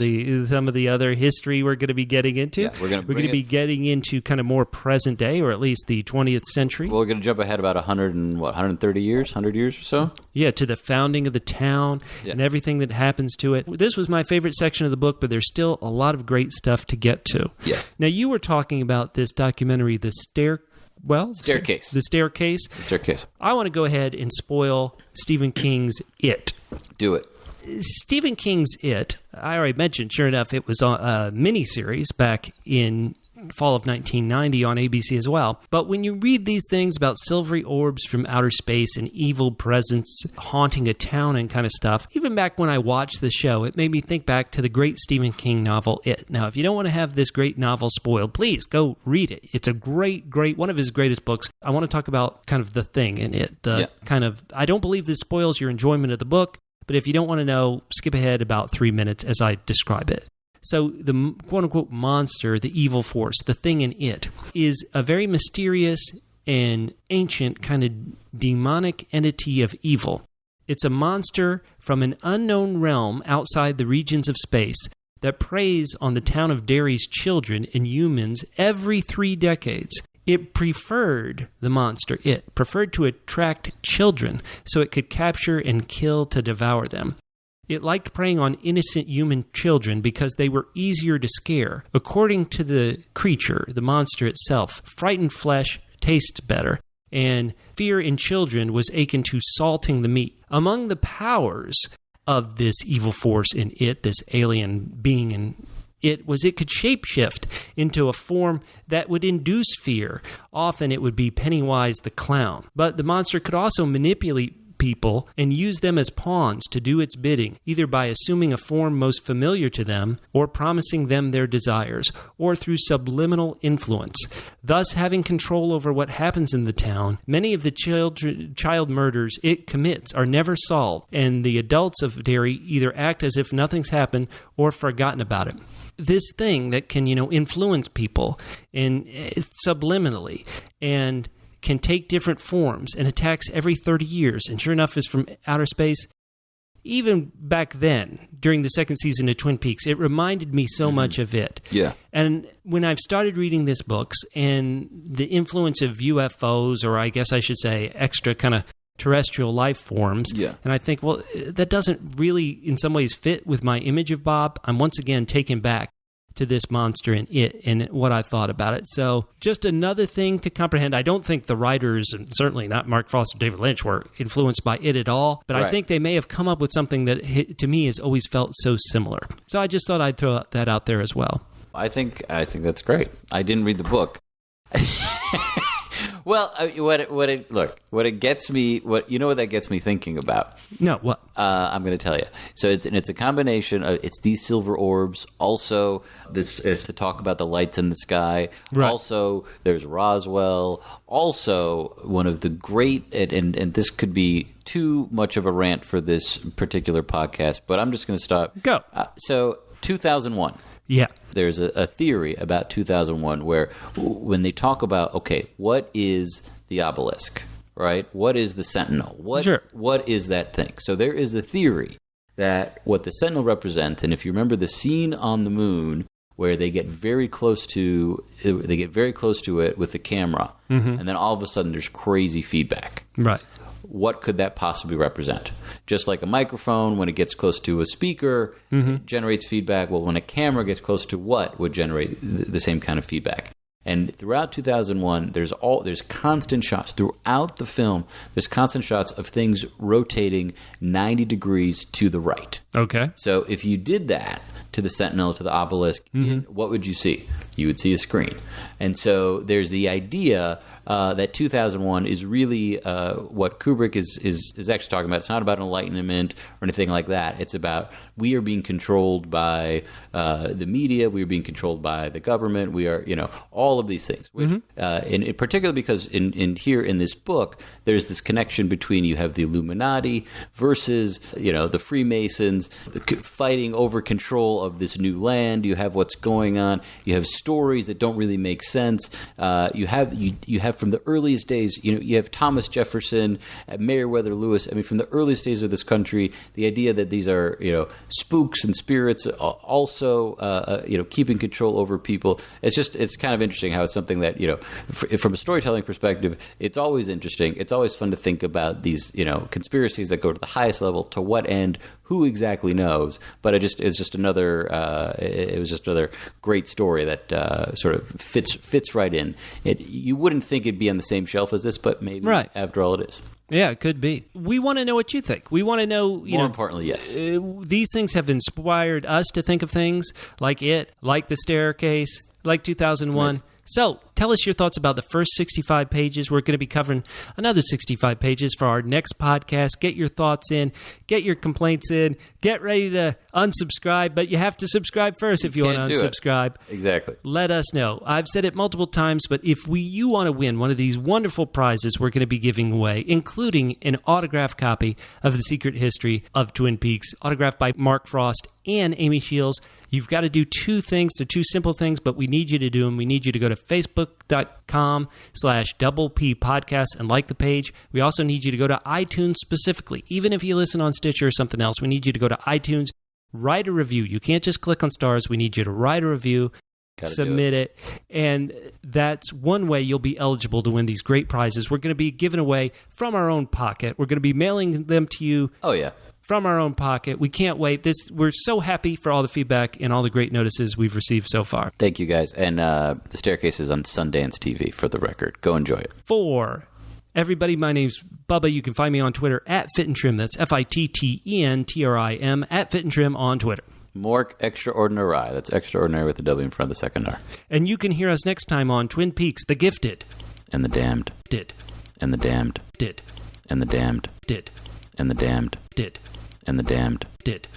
Some of the other history we're going to be getting into. Yeah, we're going to be getting into kind of more present day, or at least the 20th century. Well, we're going to jump ahead about 130 years, 100 years or so. Yeah, to the founding of the town and everything that happens to it. This was my favorite section of the book, but there's still a lot of great stuff to get to. Yes. Now, you were talking about this documentary, The Staircase. The Staircase. I want to go ahead and spoil Stephen King's It. Do it. Stephen King's It, I already mentioned, sure enough, it was a miniseries back in fall of 1990 on ABC as well. But when you read these things about silvery orbs from outer space and evil presence haunting a town and kind of stuff, even back when I watched the show, it made me think back to the great Stephen King novel, It. Now, if you don't want to have this great novel spoiled, please go read it. It's a great, one of his greatest books. I want to talk about kind of the thing in it. I don't believe this spoils your enjoyment of the book, but if you don't want to know, skip ahead about 3 minutes as I describe it. So the quote-unquote monster, the evil force, the thing in It, is a very mysterious and ancient kind of demonic entity of evil. It's a monster from an unknown realm outside the regions of space that preys on the town of Derry's children and humans every 3 decades. It preferred to attract children so it could capture and kill to devour them. It liked preying on innocent human children because they were easier to scare. According to the creature, the monster itself, frightened flesh tastes better, and fear in children was akin to salting the meat. Among the powers of this evil force in It, this alien being in It, was it could shapeshift into a form that would induce fear. Often it would be Pennywise the clown. But the monster could also manipulate people and use them as pawns to do its bidding, either by assuming a form most familiar to them or promising them their desires, or through subliminal influence, thus having control over what happens in the town. Many of the child murders it commits are never solved, and the adults of Derry either act as if nothing's happened or forgotten about it. This thing that can, influence people and subliminally and can take different forms and attacks every 30 years, and sure enough is from outer space. Even back then, during the second season of Twin Peaks, it reminded me so much of It. Yeah. And when I've started reading these books and the influence of UFOs, or I guess I should say extra kind of terrestrial life forms, and I think, well, that doesn't really in some ways fit with my image of Bob, I'm once again taken back to this monster in It and what I thought about it. So just another thing to comprehend. I don't think the writers, and certainly not Mark Frost or David Lynch, were influenced by It at all, but I think they may have come up with something that to me has always felt so similar. So I just thought I'd throw that out there as well. I think that's great. I didn't read the book. Well, what it gets me, what that gets me thinking about. No, what? I'm going to tell you. So it's a combination of it's these silver orbs. Also, this is to talk about the lights in the sky. Right. Also, there's Roswell. Also, one of the great and this could be too much of a rant for this particular podcast, but I'm just going to stop. Go. So 2001. Yeah. There's a theory about 2001 where when they talk about, okay, what is the obelisk, right? What is the sentinel? What is that thing? So there is a theory that what the sentinel represents, and if you remember the scene on the moon where they get very close to it with the camera, and then all of a sudden there's crazy feedback. Right. What could that possibly represent? Just like a microphone, when it gets close to a speaker, it generates feedback. Well, when a camera gets close to what would generate the same kind of feedback? And throughout 2001, there's constant shots throughout the film. There's constant shots of things rotating 90 degrees to the right. Okay. So if you did that to the sentinel, to the obelisk, what would you see? You would see a screen. And so there's the idea that 2001 is really what Kubrick is actually talking about. It's not about enlightenment or anything like that. It's about we are being controlled by the media. We are being controlled by the government. We are, all of these things. Which, in particular, because in here in this book, there's this connection between you have the Illuminati versus the Freemasons fighting over control of this new land. You have what's going on. You have stories that don't really make sense. You have from the earliest days. You have Thomas Jefferson, Meriwether Lewis. I mean, from the earliest days of this country, the idea that these are spooks and spirits also keeping control over people. It's kind of interesting how it's something that from a storytelling perspective, it's always interesting. It's always fun to think about these conspiracies that go to the highest level. To what end? Who exactly knows? But it was just another great story that sort of fits right in. You wouldn't think it'd be on the same shelf as this, but maybe after all it is. Yeah, it could be. We want to know what you think. We want to know, More importantly, yes. These things have inspired us to think of things like The Staircase, like 2001. Nice. So tell us your thoughts about the first 65 pages. We're going to be covering another 65 pages for our next podcast. Get your thoughts in. Get your complaints in. Get ready to unsubscribe, but you have to subscribe first if you want to unsubscribe. Exactly. Let us know. I've said it multiple times, but if you want to win one of these wonderful prizes we're going to be giving away, including an autographed copy of The Secret History of Twin Peaks, autographed by Mark Frost and Amy Shields, you've got to do two things. They're two simple things, but we need you to do them. We need you to go to facebook.com/Double P Podcast and like the page. We also need you to go to iTunes specifically. Even if you listen on Stitcher or something else, we need you to go to iTunes, write a review. You can't just click on stars. We need you to write a review, submit it, and that's one way you'll be eligible to win these great prizes. We're going to be giving away from our own pocket. We're going to be mailing them to you. Oh, yeah. From our own pocket. We can't wait. We're so happy for all the feedback and all the great notices we've received so far. Thank you, guys. And The Staircase is on Sundance TV, for the record. Go enjoy it. For everybody, my name's Bubba. You can find me on Twitter at FitandTrim. That's FITTENTRIM, at FitandTrim on Twitter. Mork Extraordinary. That's extraordinary with the W in front of the second R. And you can hear us next time on Twin Peaks, The Gifted. And the Damned. Did. And the Damned. Did. And the Damned. Did. And the Damned. Did. And the Damned. Did.